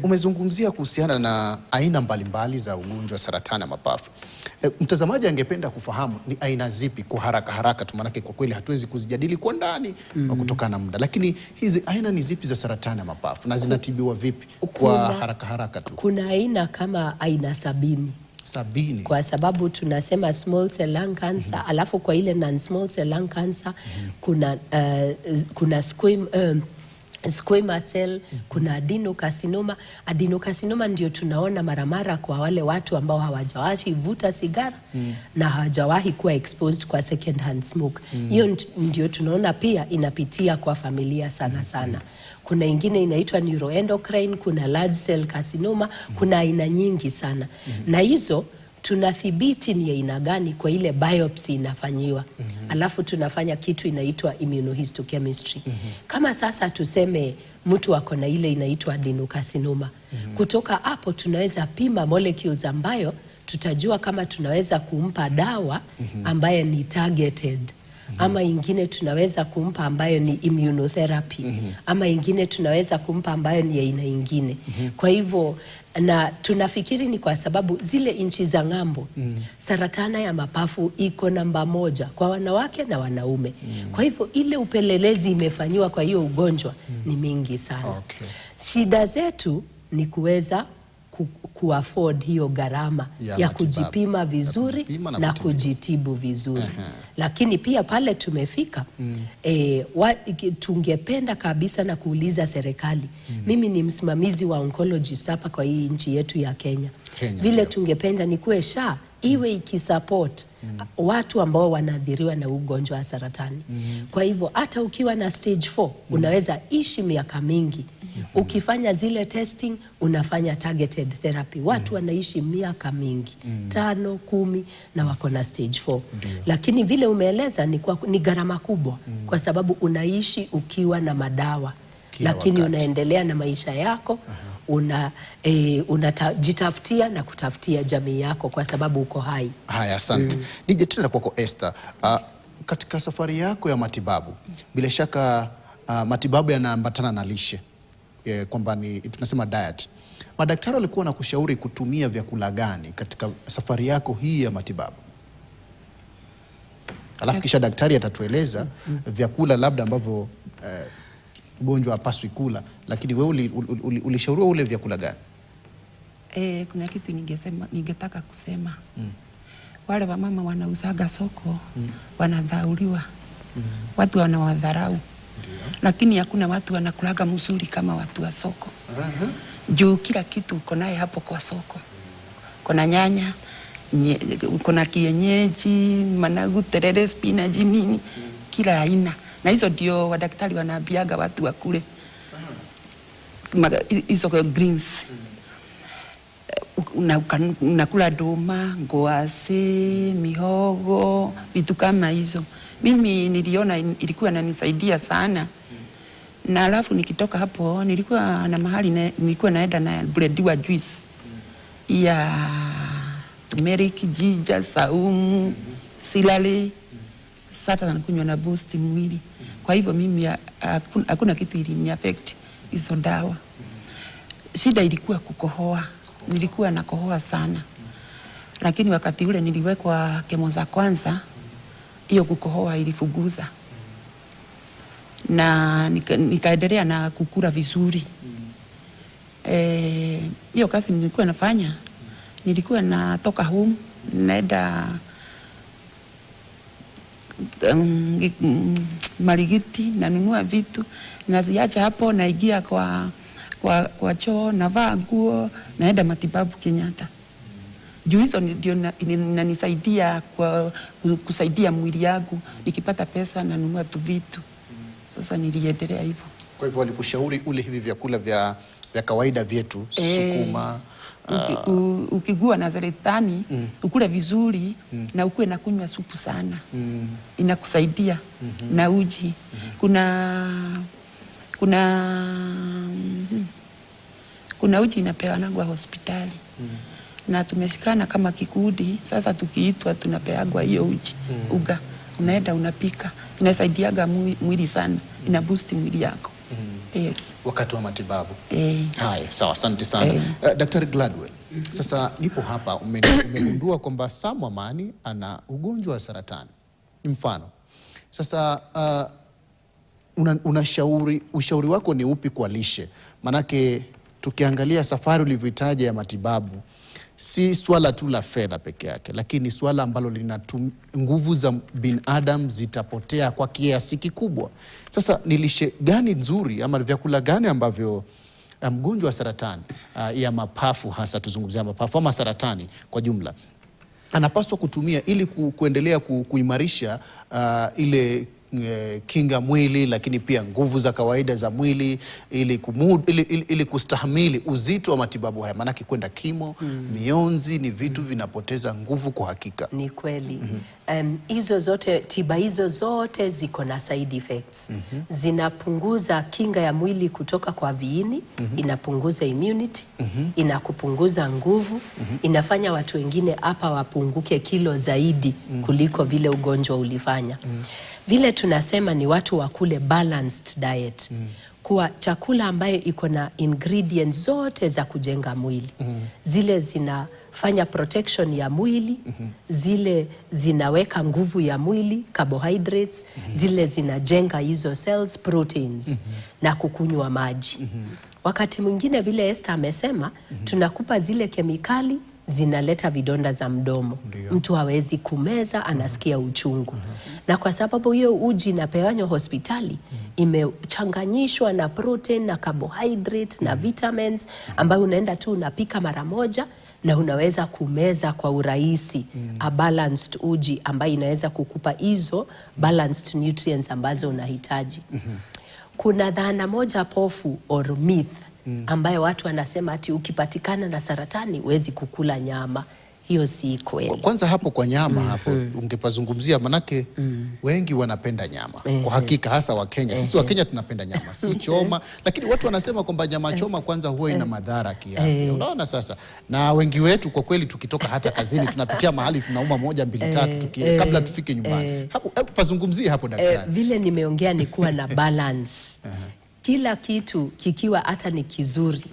Umezungumzia kuhusiana na aina mbalimbali za ugonjwa wa saratani ya mapafu. Mtazamaji angependa kufahamu ni aina zipi kwa haraka tu, maana kwa kweli hatuwezi kuzijadili kwa ndani kutokana na muda. Lakini hizi aina ni zipi za saratani ya mapafu na zinatibiwa vipi kwa haraka tu? Kuna aina kama aina 70. Kwa sababu tunasema small cell lung cancer, alafu kwa ile non small cell lung cancer kuna squamous cell, kuna adenocarcinoma. Adenocarcinoma ndio tunaona mara kwa wale watu ambao hawajawahi vuta sigara na hawajawahi kuwa exposed kwa second hand smoke. Hiyo ndio tunaona pia inapitia kwa familia sana. Kuna ingine inaitwa neuroendocrine, kuna large cell carcinoma, kuna aina nyingi sana. Na hizo tunathibiti ni aina gani kwa ile biopsy inafanyiwa. Alafu tunafanya kitu inaitwa immunohistochemistry. Kama sasa tuseme mtu ako na ile inaitwa adenocarcinoma. Kutoka hapo tunaweza pima molecules ambayo tutajua kama tunaweza kumpa dawa ambaye ni targeted. ama ingine tunaweza kumpa ambayo ni immunotherapy, ama ingine tunaweza kumpa ambayo ni aina ingine. Kwa hivyo na tunafikiri ni kwa sababu zile nchi za ng'ambo saratana ya mapafu iko namba 1 kwa wanawake na wanaume. Kwa hivyo ile upelelezi imefanywa kwa hiyo ugonjwa ni mingi sana. Okay. Shida zetu ni kuweza kuafford hiyo gharama ya kujipima vizuri na kujitibu vizuri. Lakini pia pale tumefika tungependa kabisa na kuuliza serikali. Mimi ni msimamizi wa oncologist hapa kwa hii nchi yetu ya Kenya. Vile tungependa ni kuwe SHA iwe ikisupport watu ambao wanaathiriwa na ugonjwa wa saratani. Kwa hivyo hata ukiwa na stage 4 unaweza ishi miaka mingi. Ukifanya zile testing, unafanya targeted therapy. Watu wanaishi miaka mingi 5, 10 na wako na stage 4. Lakini vile umeeleza ni gharama kubwa kwa sababu unaishi ukiwa na madawa lakini unaendelea na maisha yako. Unajitafutia na kutafutia jamii yako kwa sababu uko hai. Haya, asante. Nije tena kwako Esther. Katika safari yako ya matibabu, bila shaka matibabu yanaambatana na lishe, kwamba ni tunasema diet. Madaktari walikuwa na kushauri kutumia vyakula gani katika safari yako hii ya matibabu? Alafu kisha daktari atatueleza vyakula labda ambavyo mgonjwa hapaswi kula, lakini wewe ulishauriwa ule vyakula gani? Kuna kitu ningetaka kusema. Wale wamama wanauzaga soko wanadhauliwa. Watu wanawadharau. Lakini hakuna watu wanakulaga mzuri kama watu wa soko. Juu kila kitu uko naye hapo kwa soko. Kuna nyanya, kuna kienyeji, managu, terere, spinach, nini, kila aina. Na hizo ndio wadaktari wanaambiaga watu wakule. Hizo greens. Unakula doma, ngoase, mihogo, vitu kama hizo. Mimi niliona ilikuwa inanisaidia sana. Na alafu nikitoka hapo nilikuwa na mahali nilikuwa naenda na blediwa juice ya turmeric, ginger, saumu, silale. Sasa nakunywa na boost mwili. Kwa hivyo mimi hakuna kitu ilini affect hizo dawa. Shida ilikuwa kukohoa. Nilikuwa nakohoa sana. Lakini wakati ule niliwekwa kemo za kwanza, hiyo kukohoa ilifuguza. Na nikaendelea na kukula vizuri. Hiyo kazi nilikuwa nafanya. Nilikuwa natoka home, naenda Marigiti, nanunua vitu, naziacha hapo, naingia kwa choo, navaa nguo, naenda matibabu Kenyatta. Juu hizo ndio inanisaidia kwa kusaidia mwili yangu. Nikipata pesa nanunua tu vitu. Sasa niliendelea hivyo. Kwa hivyo walikushauri ule hivi vyakula vya kawaida vyetu, sukuma. Ukigua na saratani, ukule vizuri na ukue na kunywa supu sana. Inakusaidia na uji. Kuna uji inapewanagwa hospitali. Na tumeshikana kama kikundi. Sasa tukiitwa tunapeagwa hiyo uji. Uga, unaenda unapika. Inasaidiaga mwili sana. Ina boost mwili yako. Yes. Wakati wa matibabu. Haya, sawa, asante sana. Daktari Gladwell, sasa nipo hapa, umegundua kwamba Sam Amani ana ugonjwa wa saratani. Ni mfano. Sasa ushauri wako ni upi kwa lishe? Manake tukiangalia safari ulivyoitaja ya matibabu, si swala tu la fedha peke yake, lakini swala ambalo nguvu za binadamu zitapotea kwa kiasi kikubwa. Sasa ni lishe gani nzuri ama vyakula gani ambavyo mgonjwa wa saratani ya mapafu, hasa tuzungumzia mapafu ama saratani kwa jumla, anapaswa kutumia ili kuendelea kuimarisha ile kinga mwili, lakini pia nguvu za kawaida za mwili ili kustahimili uzito wa matibabu haya. Maanake kwenda kimo, mionzi ni vitu vinapoteza nguvu kwa hakika. Ni kweli. Hizo zote, tiba hizo zote ziko na side effects. Zinapunguza kinga ya mwili kutoka kwa viini, inapunguza immunity, inakupunguza nguvu, inafanya watu wengine hapa wapunguke kilo zaidi kuliko vile ugonjwa ulifanya. Vile tunasema ni watu wakule balanced diet. Kuwa chakula ambayo iko na ingredients zote za kujenga mwili. Zile zinafanya protection ya mwili, zile zinaweka nguvu ya mwili, carbohydrates, zile zinajenga hizo cells, proteins, na kukunywa maji. Wakati mwingine vile Esther amesema, tunakupa zile kemikali zinaleta vidonda za mdomo. Mtu hawezi kumeza, anasikia uchungu. Na kwa sababu hiyo uji inapewanyo hospitali imechanganyishwa na protein na carbohydrate na vitamins ambayo unaenda tu unapika mara moja na unaweza kumeza kwa urahisi. A balanced uji ambayo inaweza kukupa hizo balanced nutrients ambazo unahitaji. Kuna dhana moja pofu or myth ambayo watu wanasema ati ukipatikana na saratani huwezi kukula nyama. Hiyo si kweli. Kwanza hapo kwa nyama hapo ungepazungumzia, manake wengi wanapenda nyama. Kwa hakika hasa wa Kenya. Sisi wa Kenya tunapenda nyama, si choma, lakini watu wanasema kwamba nyama choma kwanza huwa ina madhara kiafya. Unaona sasa? Na wengi wetu kwa kweli tukitoka hata kazini tunapitia mahali tunauma 1, 2, 3 kabla tufike nyumbani. Hapo pazungumzie hapo daktari. Vile nimeongea ni kuwa na balance. Kila kitu kikiwa hata ni kizuri,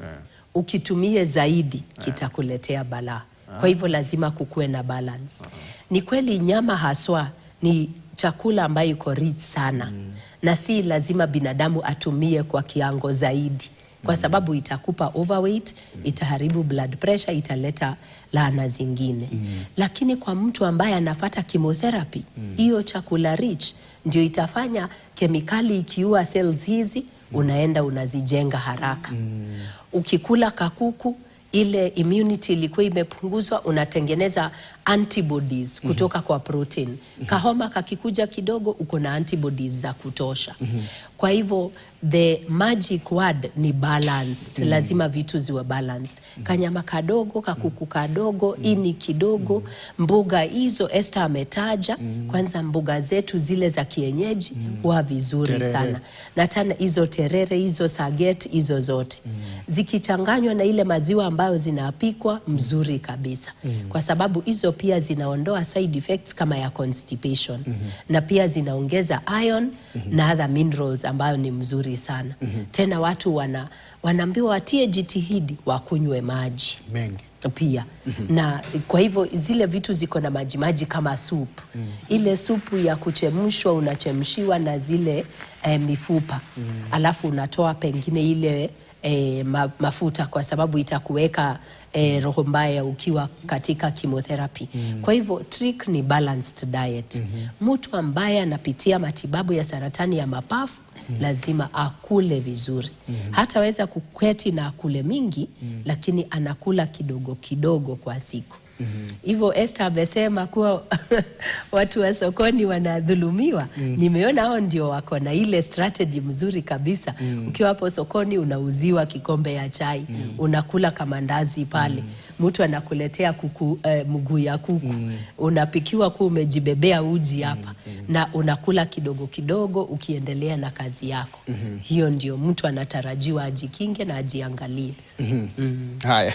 ukitumie zaidi kitakuletea balaa. Kwa hivyo lazima kukue na balance. Ni kweli nyama haswa ni chakula ambayo iko rich sana. Na si lazima binadamu atumie kwa kiwango zaidi. Kwa sababu itakupa overweight, itaharibu blood pressure, italeta laana zingine. Lakini kwa mtu ambaye anafuata chemotherapy, hiyo chakula rich ndio itafanya kemikali ikiua cells hizi, unaenda unazijenga haraka. Ukikula kakuku, ile immunity ilikuwa imepunguzwa, unatengeneza antibodies kutoka kwa protein. Kahoma kakikuja kidogo, uko na antibodies za kutosha. Kwa hivyo the magic word ni balanced. Lazima vitu ziwe balanced. Kanyama kadogo, kakuku kadogo, ini kidogo, mboga hizo Esther ametaja. Kwanza mboga zetu zile za kienyeji huwa vizuri sana. Na tena hizo terere, hizo saget, hizo zote zikichanganywa na ile maziwa ambayo zinapikwa, mzuri kabisa. Kwa sababu hizo pia zinaondoa side effects kama ya constipation. Na pia zinaongeza iron na other minerals ambayo ni mzuri sana. Tena watu wanaambiwa watie jitihidi wakunywe maji mengi pia. Na kwa hivyo zile vitu ziko na maji kama soup. Ile supu ya kuchemshwa, unachemshiwa na zile mifupa. Alafu unatoa pengine ile mafuta, kwa sababu itakuweka roho mbaya ukiwa katika chemotherapy. Kwa hivyo trick ni balanced diet. Mtu ambaye anapitia matibabu ya saratani ya mapafu lazima akule vizuri. Hataweza kuketi na akule mingi, lakini anakula kidogo kidogo kwa siku. Hivyo Esther amesema kuwa watu wa sokoni wanadhulumiwa. Nimeona hao ndio wako na ile strategy mzuri kabisa. Ukiwa hapo sokoni unauziwa kikombe ya chai, unakula kamandazi pale. Mtu anakuletea kuku, mguu ya kuku. Unapikiwa kuwa umejibebea uji hapa. Na unakula kidogo kidogo ukiendelea na kazi yako. Hiyo ndio mtu anatarajiwa ajikinge na ajiangalie. Haya,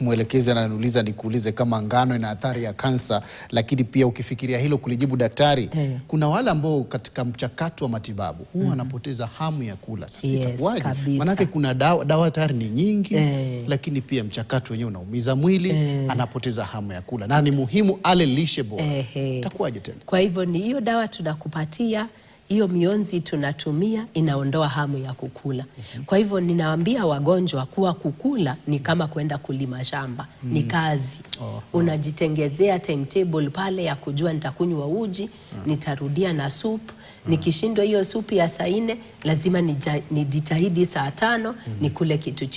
mwelekezi ananiuliza nikuulize kama ngano ina athari ya kansa, lakini pia ukifikiria hilo kulijibu daktari, kuna wale ambao katika mchakato wa matibabu huwa wanapoteza hamu ya kula. Sasa itakuwaje? Manake kuna dawa tayari ni nyingi, lakini pia mchakato wenyewe unaumiza mwili, anapoteza hamu ya kula. Na ni muhimu ale lishe bora. Itakuwaje tena? Kwa hivyo ni hiyo dawa tunakupatia, hiyo mionzi tunatumia inaondoa hamu ya kukula. Kwa hivyo ninawaambia wagonjwa kuwa kukula ni kama kwenda kulima shamba. Ni kazi. Unajitengezea timetable pale ya kujua nitakunywa uji, nitarudia na soup. Nikishindwa hiyo supu ya saa 4, lazima nijitahidi saa 5 nikule kitu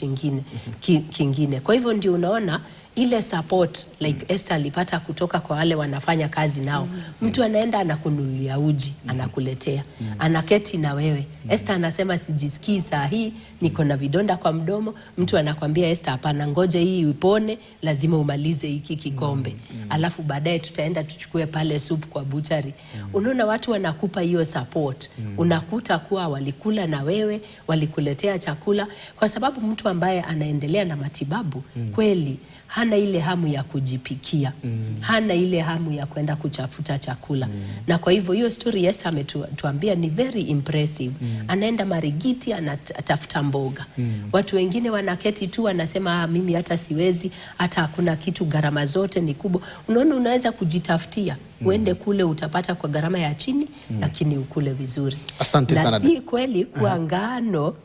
kingine. Kwa hivyo ndio unaona ile support like Esther alipata kutoka kwa wale wanafanya kazi nao. Mtu anaenda anakununulia uji, anakuletea. Anaketi na wewe. Esther anasema sijisikii saa hii, niko na vidonda kwa mdomo. Mtu anakwambia Esther, hapana, ngoja hii upone, lazima umalize hiki kikombe. Alafu baadaye tutaenda tuchukue pale soup kwa butchery. Unaona watu wanakupa hiyo support. Unakuta kuwa walikula na wewe, walikuletea chakula, kwa sababu mtu ambaye anaendelea na matibabu kweli hana ile hamu ya kujipikia. Hana ile hamu ya kwenda kuchafuta chakula. Na kwa hivyo hiyo story Esther ametuambia ni very impressive. Anaenda Marigiti, anatafuta mboga. Watu wengine wanaketi tu wanasema mimi hata siwezi, hata hakuna kitu, gharama zote ni kubwa. Unaona, unaweza kujitafutia. Uende kule utapata kwa gharama ya chini, lakini ukule vizuri. Asante sana. Na si kweli kwa ngano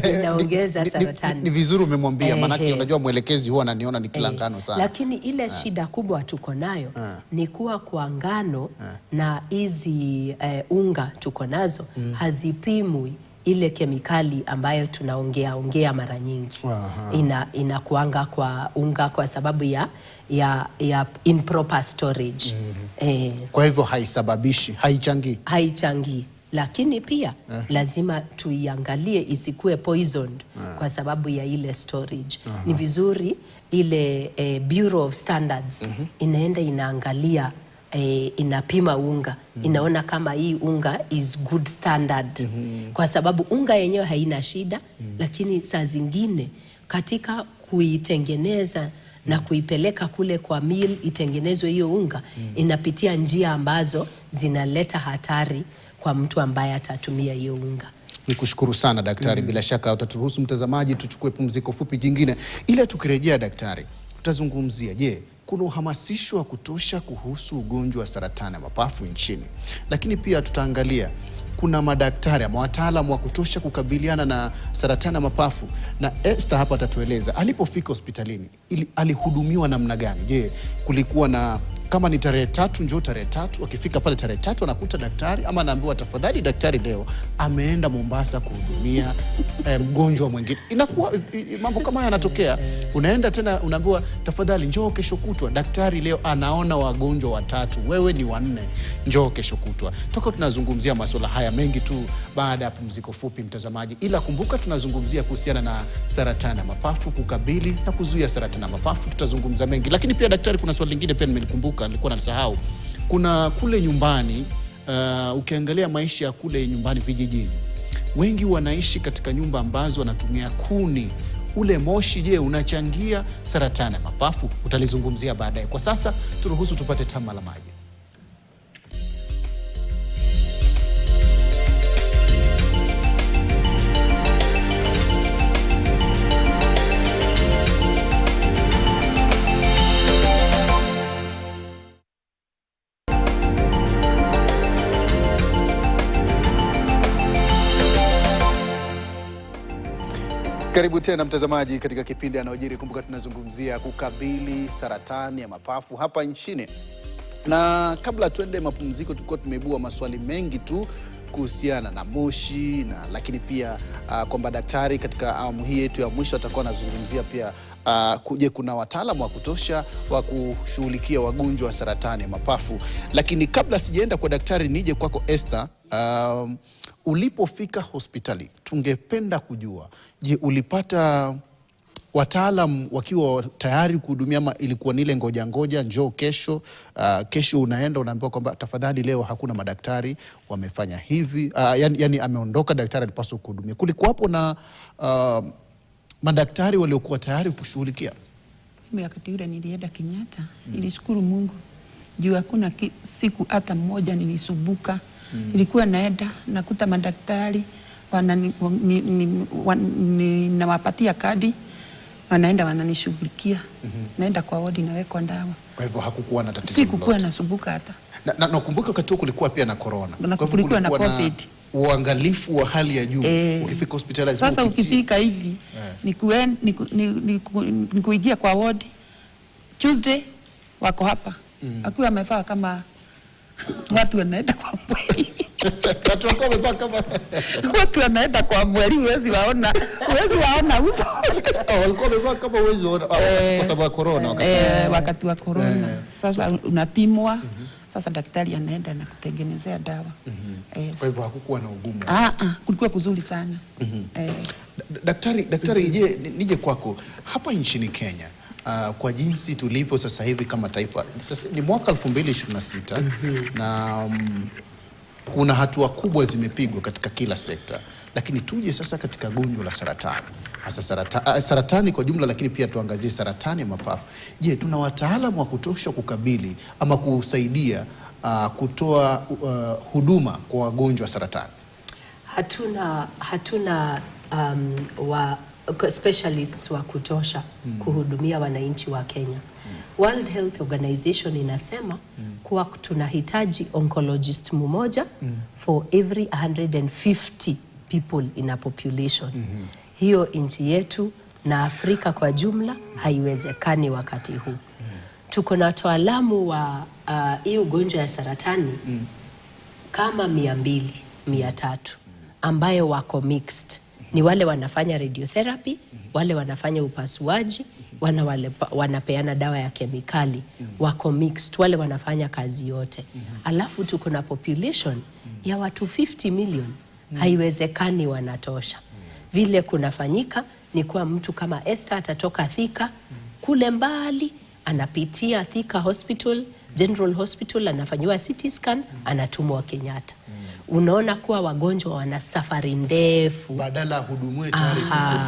inaongeza saratani. Ni vizuri umemwambia, manake unajua mwelekezi huwa ananiona nikila ngano sana. Lakini ile shida kubwa tuko nayo ni kuwa kwa ngano na hizi unga tuko nazo hazipimwi ile kemikali ambayo tunaongea mara nyingi. Inakuanga kwa unga kwa sababu ya improper storage. Kwa hivyo haisababishi, haichangii. Lakini pia lazima tuiangalie isikue poisoned kwa sababu ya ile storage. Ni vizuri ile Bureau of Standards inaenda inaangalia, inapima unga, inaona kama hii unga is good standard. Kwa sababu unga yenyewe haina shida, lakini saa zingine katika kuitengeneza na kuipeleka kule kwa mill itengenezwe hiyo unga, inapitia njia ambazo zinaleta hatari kwa mtu ambaye atatumia hiyo unga. Nikushukuru sana daktari. Bila shaka utaturuhusu mtazamaji tuchukue pumziko fupi jingine, ila tukirejea daktari tutazungumzia, je, kuna uhamasisho wa kutosha kuhusu ugonjwa wa saratani ya mapafu nchini? Lakini pia tutaangalia kuna madaktari ama wataalamu wa kutosha kukabiliana na saratani ya mapafu, na Esther hapa atatueleza alipofika hospitalini alihudumiwa namna gani. Je, kulikuwa na kama ni tarehe 3 njoo tarehe 3, wakifika pale tarehe 3 anakuta daktari, ama anaambiwa tafadhali daktari leo ameenda Mombasa kuhudumia mgonjwa mwingine. Inakuwa mambo kama haya yanatokea. Unaenda tena unaambiwa tafadhali njoo kesho kutwa, daktari leo anaona wagonjwa 3, wewe ni 4, njoo kesho kutwa. Toka tunazungumzia masuala haya mengi tu baada ya pumziko fupi mtazamaji, ila kumbuka tunazungumzia kuhusiana na saratani ya mapafu, kukabili na kuzuia saratani ya mapafu. Tutazungumza mengi, lakini pia daktari, kuna swali lingine pia nimelikumbuka, nilikuwa nalisahau. Kuna kule nyumbani, ukiangalia maisha ya kule nyumbani vijijini, wengi wanaishi katika nyumba ambazo wanatumia kuni. Ule moshi, je, unachangia saratani ya mapafu? Utalizungumzia baadaye. Kwa sasa turuhusu tupate tama la maji. Karibu tena mtazamaji katika kipindi yanayojiri. Kumbuka tunazungumzia kukabili saratani ya mapafu hapa nchini. Na kabla tuende mapumziko, tulikuwa tumeibua maswali mengi tu kuhusiana na moshi, na lakini pia kwamba daktari katika awamu hii yetu ya mwisho atakuwa anazungumzia pia kuje kuna wataalamu wa kutosha wa kushughulikia wagonjwa wa saratani ya mapafu. Lakini kabla sijaenda kwa daktari, nije kwako Esther. Ulipofika hospitali, tungependa kujua, je, ulipata wataalamu wakiwa tayari kuhudumia, ama ilikuwa nile ngoja njoo kesho, kesho unaenda unaambiwa kwamba tafadhali leo hakuna madaktari wamefanya hivi, yani ameondoka daktari alipaswa kuhudumia? Kulikuwa hapo na madaktari waliokuwa tayari kushughulikia? Mimi wakati ule nilienda Kenyatta, nilishukuru Mungu juu hakuna siku hata mmoja nilisumbuka. Nilikuwa naenda nakuta madaktari nawapatia kadi, wanaenda wananishughulikia. Naenda kwa wodi nawekwa dawa. Kwa hivyo hakukuwa na tatizo? Sikukuwa nasumbuka hata. Na nakumbuka wakati kulikuwa pia na corona. Kulikuwa na COVID. Uangalifu wa hali ya juu. Ukifika hospitali lazima sasa ukifika hivi ni kuingia kwa wodi. Tuesday wako hapa. Akiwa amevaa kama Watu wanaenda kwa mweli. Watu wako wamevaa kama Watu wanaenda kwa mweli, huwezi waona uso. walikuwa wamevaa kama huwezi waona kwa sababu ya corona wakati wa corona. Sasa unapimwa. Sasa daktari anaenda na kutengenezea dawa. Kwa hivyo hakukuwa na ugumu. Kulikuwa kuzuri sana. Daktari, nije kwako hapa nchini Kenya. Kwa jinsi tulipo sasa hivi kama taifa, sasa ni mwaka 2026 na kuna hatua kubwa zimepigwa katika kila sekta, lakini tuje sasa katika gonjwa la saratani, hasa saratani kwa jumla, lakini pia tuangazie saratani ya mapafu. Je, tuna wataalamu wa kutosha kukabili ama kusaidia kutoa huduma kwa wagonjwa wa saratani? Hatuna specialists wa kutosha kuhudumia wananchi wa Kenya. World Health Organization inasema kuwa tunahitaji oncologist mmoja for every 150 people in a population. Hiyo nchi yetu na Afrika kwa jumla haiwezekani wakati huu. Tuko na wataalamu wa hii ugonjwa ya saratani kama 200, 300 ambayo wako mixed. Ni wale wanafanya radiotherapy, wale wanafanya upasuaji, wanapeana dawa ya kemikali, wako mixed, wale wanafanya kazi yote. Alafu tuko na population ya watu 50 million, haiwezekani wanatosha. Vile kunafanyika ni kwa mtu kama Esther atatoka Thika kule mbali, anapitia Thika Hospital, General Hospital, anafanyiwa CT scan, anatumwa Kenyatta. Unaona kuwa wagonjwa wana safari ndefu. Badala hudumwe tayari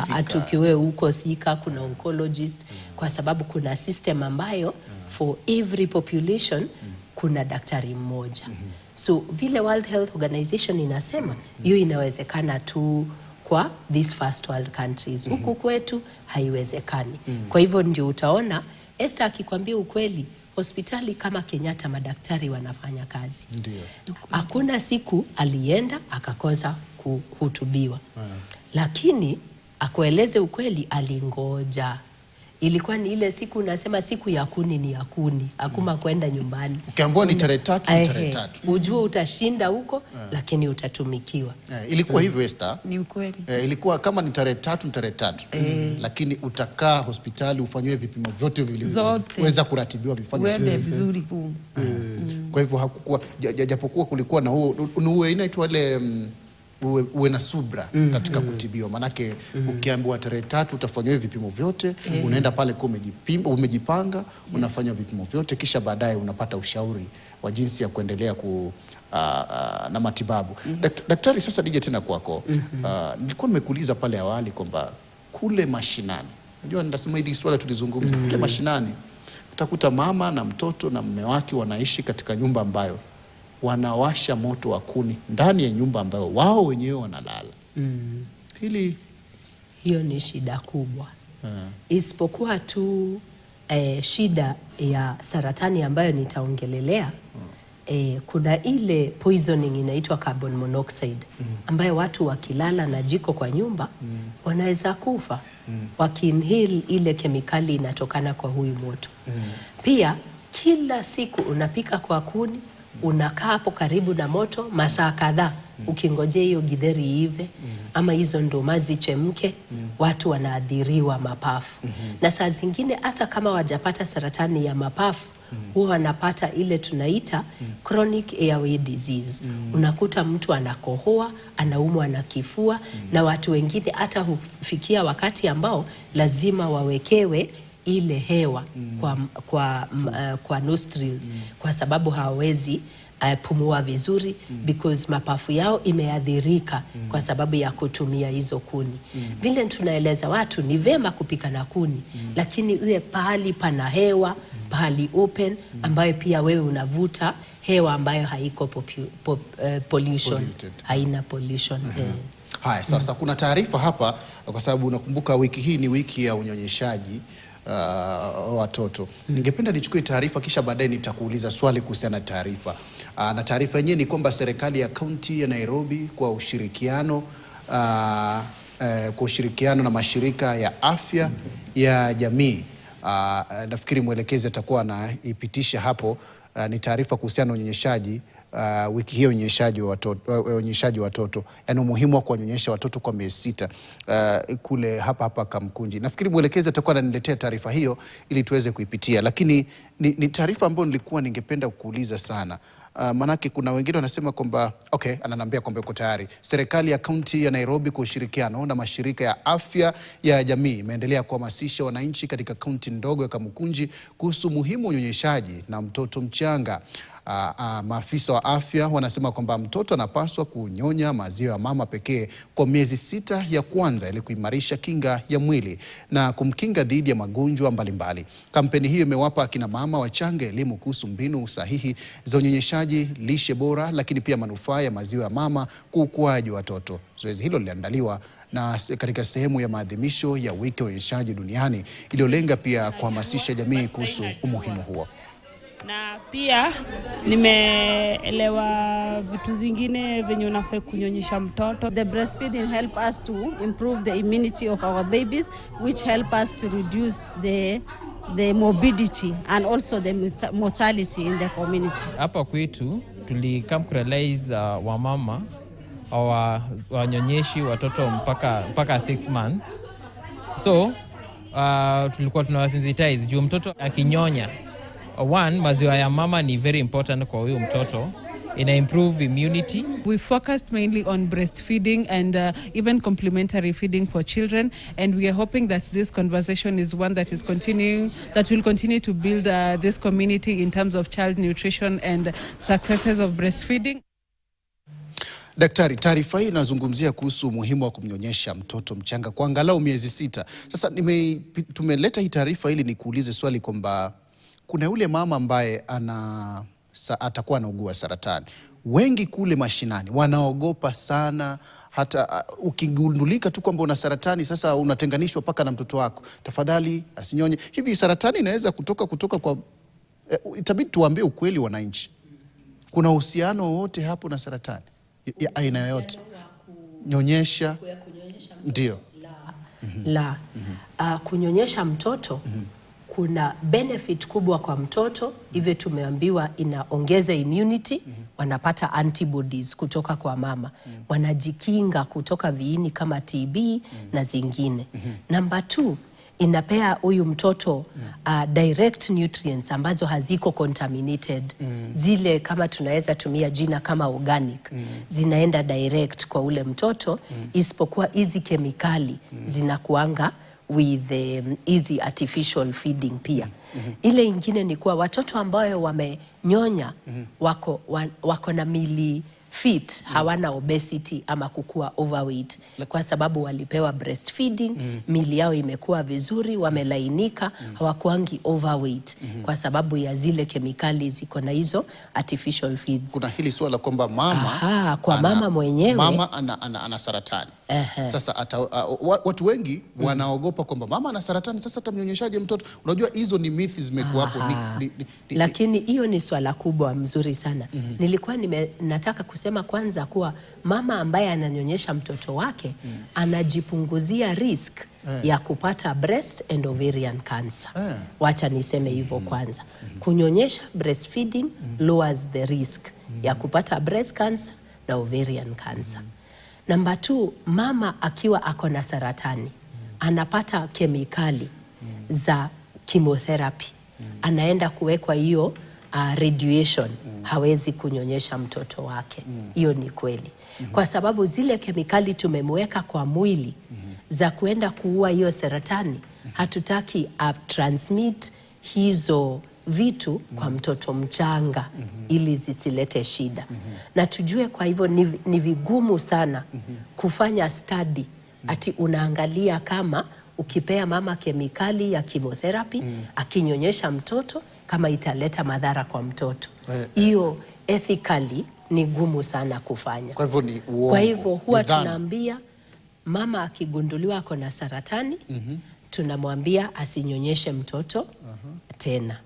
atukiwe huko Thika kuna oncologist, kwa sababu kuna system ambayo for every population kuna daktari mmoja. So vile World Health Organization inasema hiyo inawezekana tu kwa these first world countries. Huku kwetu haiwezekani. Kwa hivyo ndio utaona Esther akikwambia ukweli, hospitali kama Kenyatta madaktari wanafanya kazi. Ndio. Hakuna siku alienda akakosa kuhutubiwa. Lakini akueleze ukweli, alingoja. Ilikuwa ni ile siku unasema siku ya kuni ni ya kuni, hakuma kwenda nyumbani. Ukiambiwa ni tarehe 3 ni tarehe 3. Ujue utashinda huko lakini utatumikiwa. Ilikuwa hivyo Esther. Ni ukweli. Ilikuwa kama ni tarehe 3 ni tarehe 3. Lakini utakaa hospitali ufanywe vipimo vyote vilivyoweza kuratibiwa vifanywe vizuri. Kwa hivyo hakukuwa, japokuwa kulikuwa na huo inaitwa ile uwe na subra katika kutibiwa. Manake ukiambiwa tarehe 3 utafanywa vipimo vyote, unaenda pale kwa umejipanga, unafanya vipimo vyote, kisha baadaye unapata ushauri wa jinsi ya kuendelea na matibabu. Daktari, sasa nije tena kwako. Nilikuwa nimekuuliza pale awali kwamba kule mashinani, unajua ndasema hili swala tulizungumza, kule mashinani utakuta mama na mtoto na mume wake wanaishi katika nyumba ambayo wanawasha moto wa kuni ndani ya nyumba ambayo wao wenyewe wanalala. Hiyo ni shida kubwa. Isipokuwa tu shida ya saratani ambayo nitaongelelea. Kuna ile poisoning inaitwa carbon monoxide ambayo watu wakilala na jiko kwa nyumba wanaweza kufa wakiinhale ile kemikali inatokana kwa huyu moto. Pia kila siku unapika kwa kuni, unakaa hapo karibu na moto masaa kadhaa ukingojea hiyo githeri iive ama hizo ndoma zichemke, watu wanaadhiriwa mapafu. Na saa zingine hata kama wajapata saratani ya mapafu huwa wanapata ile tunaita chronic airway disease. Unakuta mtu anakohoa, anaumwa na kifua, na watu wengine hata hufikia wakati ambao lazima wawekewe ile hewa kwa nostrils kwa sababu hawawezi pumua vizuri because mapafu yao imeadhirika kwa sababu ya kutumia hizo kuni. Vile tunaeleza watu ni vema kupika na kuni, lakini uwe pahali pana hewa, pahali open ambayo pia wewe unavuta hewa ambayo haiko pollution, haina pollution. Haya, sasa kuna taarifa hapa kwa sababu unakumbuka wiki hii ni wiki ya unyonyeshaji watoto. Ningependa nichukue taarifa kisha baadaye nitakuuliza swali kuhusiana na taarifa. Na taarifa yenyewe ni kwamba serikali ya kaunti ya Nairobi kwa ushirikiano na mashirika ya afya ya jamii, nafikiri mwelekezi atakuwa anaipitisha hapo, ni taarifa kuhusiana na unyonyeshaji. Wiki hii unyonyeshaji wa watoto, yani umuhimu wa kuwanyonyesha watoto kwa miezi 6 kule hapa Kamkunji. Nafikiri mwelekezi atakuwa ananiletea taarifa hiyo ili tuweze kuipitia, lakini ni taarifa ambayo nilikuwa ningependa kuuliza sana. Manake kuna wengine wanasema kwamba ananiambia kwamba yuko tayari. Serikali ya kaunti ya Nairobi kwa ushirikiano na mashirika ya afya ya jamii imeendelea kuhamasisha wananchi katika kaunti ndogo ya Kamkunji kuhusu muhimu wa unyonyeshaji na mtoto mchanga. Maafisa wa afya wanasema kwamba mtoto anapaswa kunyonya maziwa ya mama pekee kwa miezi 6 ya kwanza ili kuimarisha kinga ya mwili na kumkinga dhidi ya magonjwa mbalimbali. Kampeni hiyo imewapa akina mama wachanga elimu kuhusu mbinu sahihi za unyonyeshaji, lishe bora, lakini pia manufaa ya maziwa ya mama kwa ukuaji wa watoto. Zoezi hilo liliandaliwa na katika sehemu ya maadhimisho ya wiki ya unyonyeshaji duniani iliyolenga pia kuhamasisha jamii kuhusu umuhimu huo. Na pia nimeelewa vitu zingine venye unafaa kunyonyesha mtoto. The breastfeeding help us to improve the immunity of our babies, which help us to reduce the morbidity and also the mortality in the community. Hapa kwetu tulikam kurealize wamama wanyonyeshi watoto mpaka 6 months. So tulikuwa tunawasensitize juu mtoto akinyonya, maziwa ya mama ni very important kwa huyo mtoto. Ina improve immunity. We focused mainly on breastfeeding and even complementary feeding for children, and we are hoping that this conversation is one that will continue to build this community in terms of child nutrition and successes of breastfeeding. Daktari, taarifa hii inazungumzia kuhusu umuhimu wa kumnyonyesha mtoto mchanga kwa angalau miezi 6. Sasa tumeleta hii taarifa ili nikuulize swali kwamba kuna yule mama ambaye atakuwa anaugua saratani. Wengi kule mashinani wanaogopa sana, hata ukigundulika tu kwamba una saratani sasa unatenganishwa paka na mtoto wako. Tafadhali asinyonye. Hivi saratani inaweza kutoka kwa itabidi tuambie ukweli wananchi. Kuna uhusiano wote hapo na saratani ya aina yoyote? Nyonyesha ndio. Kunyonyesha mtoto kuna benefit kubwa kwa mtoto. Hivyo tumeambiwa inaongeza immunity, wanapata antibodies kutoka kwa mama, wanajikinga kutoka viini kama TB na zingine. Number 2, inapea huyu mtoto direct nutrients ambazo haziko contaminated. Zile kama tunaweza tumia jina kama organic, zinaenda direct kwa ule mtoto, isipokuwa hizi kemikali zinakuanga with easy artificial feeding pia. Ile ingine ni kuwa watoto ambao wamenyonya wako na mili fit, hawana obesity ama kukua overweight kwa sababu walipewa breastfeeding, mili yao imekuwa vizuri, wamelainika, hawakuangi overweight kwa sababu ya zile kemikali ziko na hizo artificial feeds. Kuna hili swala kwamba mama mwenyewe ana saratani. Sasa watu wengi wanaogopa kwamba mama ana saratani, sasa atamnyonyeshaje mtoto? Unajua hizo ni myths zimekuwa hapo. Lakini hiyo ni swala kubwa mzuri sana. Nilikuwa nataka kusema kwanza kuwa mama ambaye ananyonyesha mtoto wake anajipunguzia risk ya kupata breast and ovarian cancer. Wacha niseme hivyo kwanza. Kunyonyesha, breastfeeding lowers the risk ya kupata breast cancer na ovarian cancer. Number 2, mama akiwa ako na saratani anapata kemikali za chemotherapy, anaenda kuwekwa hiyo radiation, hawezi kunyonyesha mtoto wake. Hiyo ni kweli. Kwa sababu zile kemikali tumemweka kwa mwili za kuenda kuua hiyo saratani, hatutaki transmit hizo vitu kwa mtoto mchanga ili zisilete shida. Na tujue kwa hivyo ni vigumu sana kufanya study ati unaangalia kama ukipea mama kemikali ya chemotherapy akinyonyesha mtoto kama italeta madhara kwa mtoto. Hiyo ethically ni gumu sana kufanya. Kwa hivyo ni uongo. Kwa hivyo huwa tunaambia mama akigunduliwa ako na saratani, tunamwambia asinyonyeshe mtoto tena.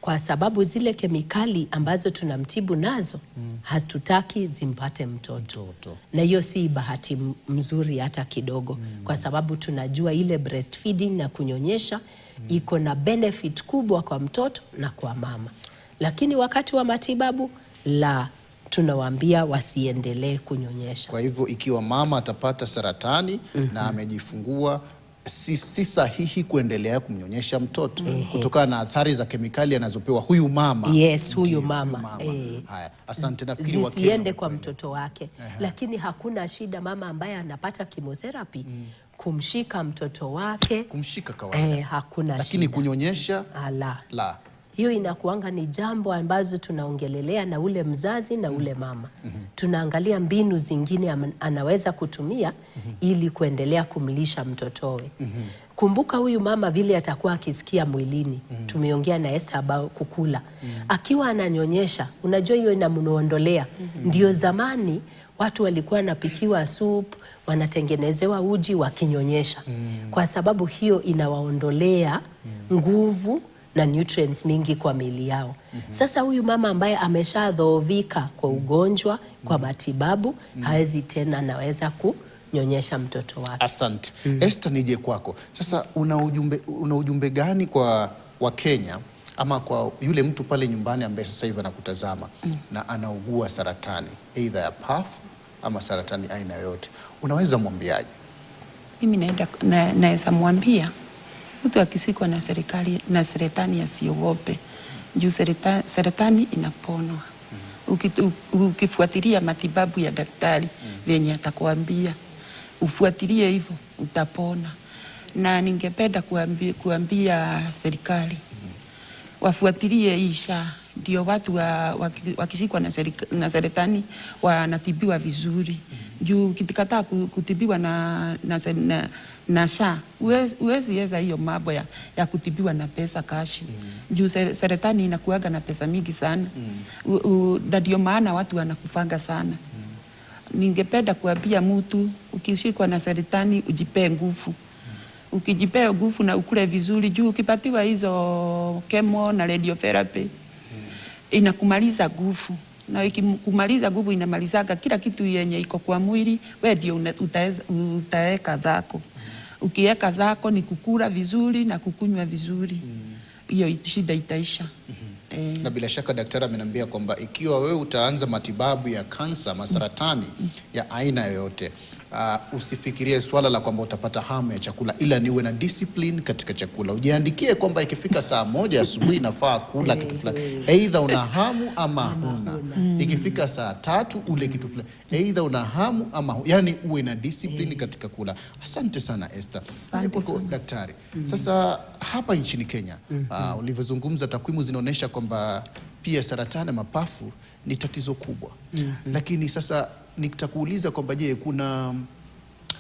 Kwa sababu zile kemikali ambazo tunamtibu nazo hatutaki zimpate mtoto. Na hiyo si bahati mzuri hata kidogo, kwa sababu tunajua ile breastfeeding na kunyonyesha iko na benefit kubwa kwa mtoto na kwa mama. lakini wakati wa matibabu tunawaambia wasiendelee kunyonyesha. Kwa hivyo ikiwa mama atapata saratani na amejifungua, si sahihi kuendelea kumnyonyesha mtoto kutokana na athari za kemikali anazopewa huyu mama. Yes, huyu mama. Haya, asante. Nafikiri zisiende kwa mtoto wake. Lakini hakuna shida mama ambaye anapata chemotherapy kumshika mtoto wake, kumshika kawaida. Hakuna lakini shida. Kunyonyesha la. Hiyo inakuanga ni jambo ambazo tunaongelelea na ule mzazi na ule mama. Tunaangalia mbinu zingine anaweza kutumia ili kuendelea kumlisha mtotowe. Kumbuka huyu mama vile atakuwa akisikia mwilini. Tumeongea na Esther about kukula. Akiwa ananyonyesha, unajua hiyo inamuondolea. Ndio zamani watu walikuwa wanapikiwa soup, wanatengenezewa uji wakinyonyesha. Kwa sababu hiyo inawaondolea nguvu na nutrients mingi kwa miili yao. Sasa huyu mama ambaye ameshadhoofika kwa ugonjwa, kwa matibabu, hawezi tena naweza kunyonyesha mtoto wake. Asante. Esther, nije kwako. Sasa una ujumbe gani kwa Wakenya ama kwa yule mtu pale nyumbani ambaye sasa hivi anakutazama na anaugua saratani either ya pafu ama saratani aina yoyote? Unaweza mwambiaje? Mimi naweza mwambia mtu akisikwa na saratani asiogope. Juu saratani inaponwa. Ukifuatilia matibabu ya daktari venye atakwambia, ufuatilie hivyo utapona. Na ningependa kuambia serikali wafuatilie hii SHA, ndio watu wakishikwa na saratani wanatibiwa vizuri. Juu ukikataa kutibiwa na SHA, huwezi weza hiyo mambo ya kutibiwa na pesa kashi. Juu saratani inakuaga na pesa mingi sana. Ndio maana watu wanakufanga sana. Ningependa kuambia mtu ukishikwa na saratani ujipee nguvu. Ukijipea nguvu na ukule vizuri, juu ukipatiwa hizo chemo na radiotherapy inakumaliza nguvu. Na ikikumaliza nguvu inamalizaga kila kitu yenye iko kwa mwili, wewe ndio utaeka zako. Ukieka zako ni kukula vizuri na kukunywa vizuri. Hiyo shida itaisha. Na bila shaka daktari ameniambia kwamba ikiwa wewe utaanza matibabu ya kansa ama saratani ya aina yoyote, usifikirie swala la kwamba utapata hamu ya chakula, ila niwe na discipline katika chakula. Ujiandikie kwamba ikifika saa 1 asubuhi nafaa kula kitu fulani. Either una hamu ama huna. Ikifika saa 3 ule kitu fulani. Either una hamu ama yani uwe na discipline katika kula. Asante sana Esther. Ndipo daktari. Sasa hapa nchini Kenya, ulivyozungumza takwimu zinaonyesha kwamba pia saratani ya mapafu ni tatizo kubwa. Lakini sasa nitakuuliza kwamba je, kuna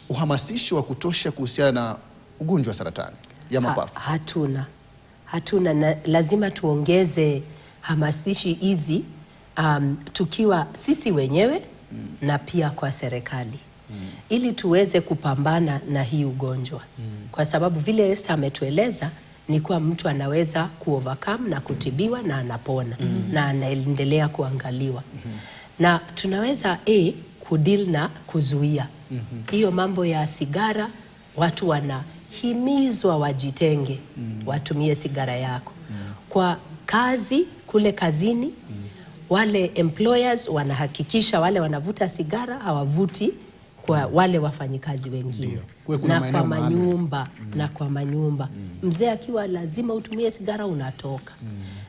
uhamasisho wa kutosha kuhusiana na ugonjwa wa saratani ya mapafu? Hatuna na lazima tuongeze hamasishi hizi tukiwa sisi wenyewe na pia kwa serikali. Ili tuweze kupambana na hii ugonjwa. Kwa sababu vile Esther ametueleza ni kuwa mtu anaweza kuovercome na kutibiwa na anapona na anaendelea kuangaliwa. Na tunaweza kudeal na kuzuia. Hiyo mambo ya sigara, watu wanahimizwa wajitenge, watumie sigara yako. Kwa kazi, kule kazini, wale employers wanahakikisha wale wanavuta sigara hawavuti kwa wale wafanyikazi wengine. Na kwa manyumba, na kwa manyumba. Mzee akiwa lazima utumie sigara unatoka.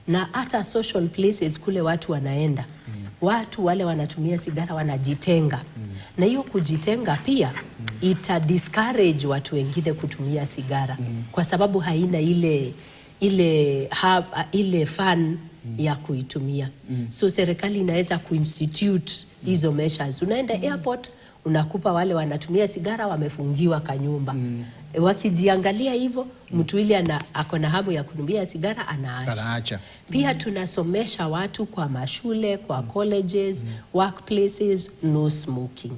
Na hata social places kule watu wanaenda. Watu wale wanatumia sigara wanajitenga. Na hiyo kujitenga pia ita discourage watu wengine kutumia sigara. Kwa sababu haina ile fun ya kuitumia. So serikali inaweza kuinstitute hizo measures. Unaenda airport, unakupa wale wanatumia sigara wamefungiwa kanyumba. Wakijiangalia hivyo, mtu ile ako na hamu ya kutumia sigara anaacha. Pia tunasomesha watu kwa mashule, kwa colleges, workplaces, no smoking.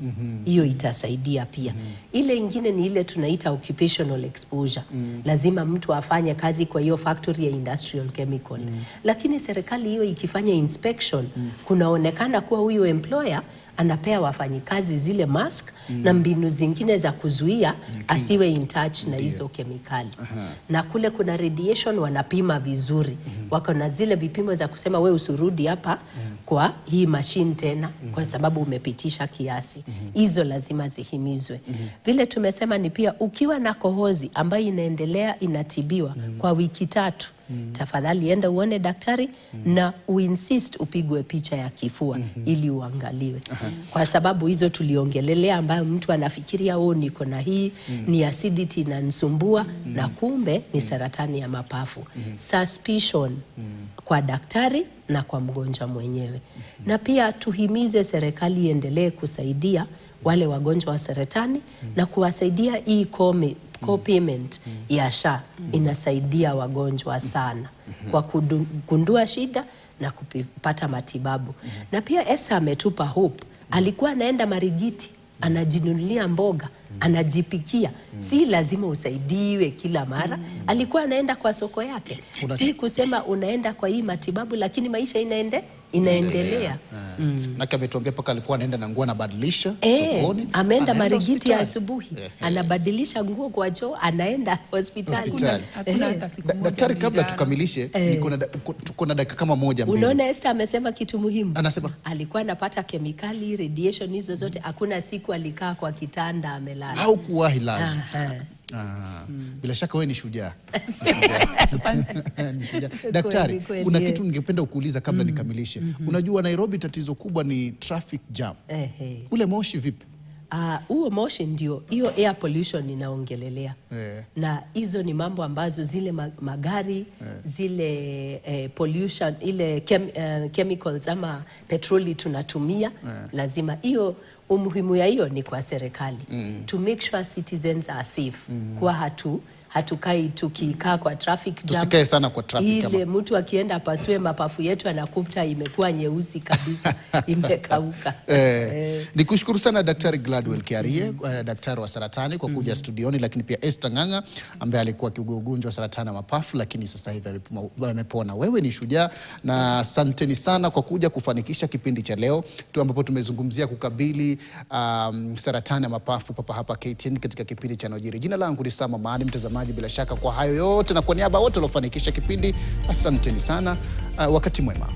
Hiyo itasaidia pia. Ile ingine ni ile tunaita occupational exposure. Lazima mtu afanye kazi kwa hiyo factory ya industrial chemical. Lakini serikali hiyo ikifanya inspection, kunaonekana kuwa huyo employer anapea wafanyikazi zile mask na mbinu zingine za kuzuia asiwe in touch na hizo kemikali. Na kule kuna radiation wanapima vizuri. Wako na zile vipimo za kusema we usurudi hapa kwa hii machine tena kwa sababu umepitisha kiasi. Hizo lazima zihimizwe. Vile tumesema ni pia ukiwa na kohozi ambayo inaendelea inatibiwa kwa wiki 3, tafadhali enda uone daktari na uinsist upigwe picha ya kifua ili uangaliwe. Kwa sababu hizo tuliongelelea ambayo mtu anafikiria niko na hii ni acidity inanisumbua na kumbe ni saratani ya mapafu. Suspicion kwa daktari na kwa mgonjwa mwenyewe. Na pia tuhimize serikali iendelee kusaidia wale wagonjwa wa saratani na kuwasaidia hii co-payment ya SHA inasaidia wagonjwa sana kwa kugundua shida na kupata matibabu. Na pia Esther ametupa hope. Alikuwa anaenda Marigiti, anajinunulia mboga, anajipikia. Si lazima usaidiwe kila mara. Alikuwa anaenda kwa soko yake. Si kusema unaenda kwa hii matibabu lakini maisha inaendelea. Naki ametuambia paka alikuwa anaenda na nguo anabadilisha sokoni. Ameenda Marigiti asubuhi, anabadilisha nguo kwa choo, anaenda hospitali. Daktari, kabla tukamilishe, tuko na dakika kama 1 mbili. Unaona Esther amesema kitu muhimu. Anasema alikuwa anapata kemikali, radiation hizo zote, hakuna siku alikaa kwa kitanda amelala. Au kuwahi lazima. Bila shaka wewe ni shujaa. Ni shujaa. Daktari, kuna kitu ningependa kuuliza kabla nikamilishe. Unajua Nairobi tatizo kubwa ni traffic jam. Ule moshi vipi? Huo moshi ndio hiyo air pollution inaongelelea. Na hizo ni mambo ambazo zile magari, zile pollution, ile chemicals ama petroli tunatumia, lazima hiyo umuhimu ya hiyo ni kwa serikali to make sure citizens are safe. Kwa hatukai tukikaa kwa traffic jam. Tusikae sana kwa traffic ile mtu akienda pasue mapafu yetu anakuta imekuwa nyeusi kabisa, imekauka. Nikushukuru sana Daktari Gladwell Kiarie, daktari wa saratani kwa kuja studioni, lakini pia Esther Ng'ang'a ambaye alikuwa akiugua saratani ya mapafu lakini sasa hivi amepona. Wewe ni shujaa na asanteni sana kwa kuja kufanikisha kipindi cha leo ambapo tumezungumzia kukabili saratani ya mapafu hapa KTN katika kipindi cha Yanayojiri. Jina langu ni Sama Maani, mtazamaji. Bila shaka kwa hayo yote na kwa niaba wote waliofanikisha kipindi, asanteni sana. Wakati mwema.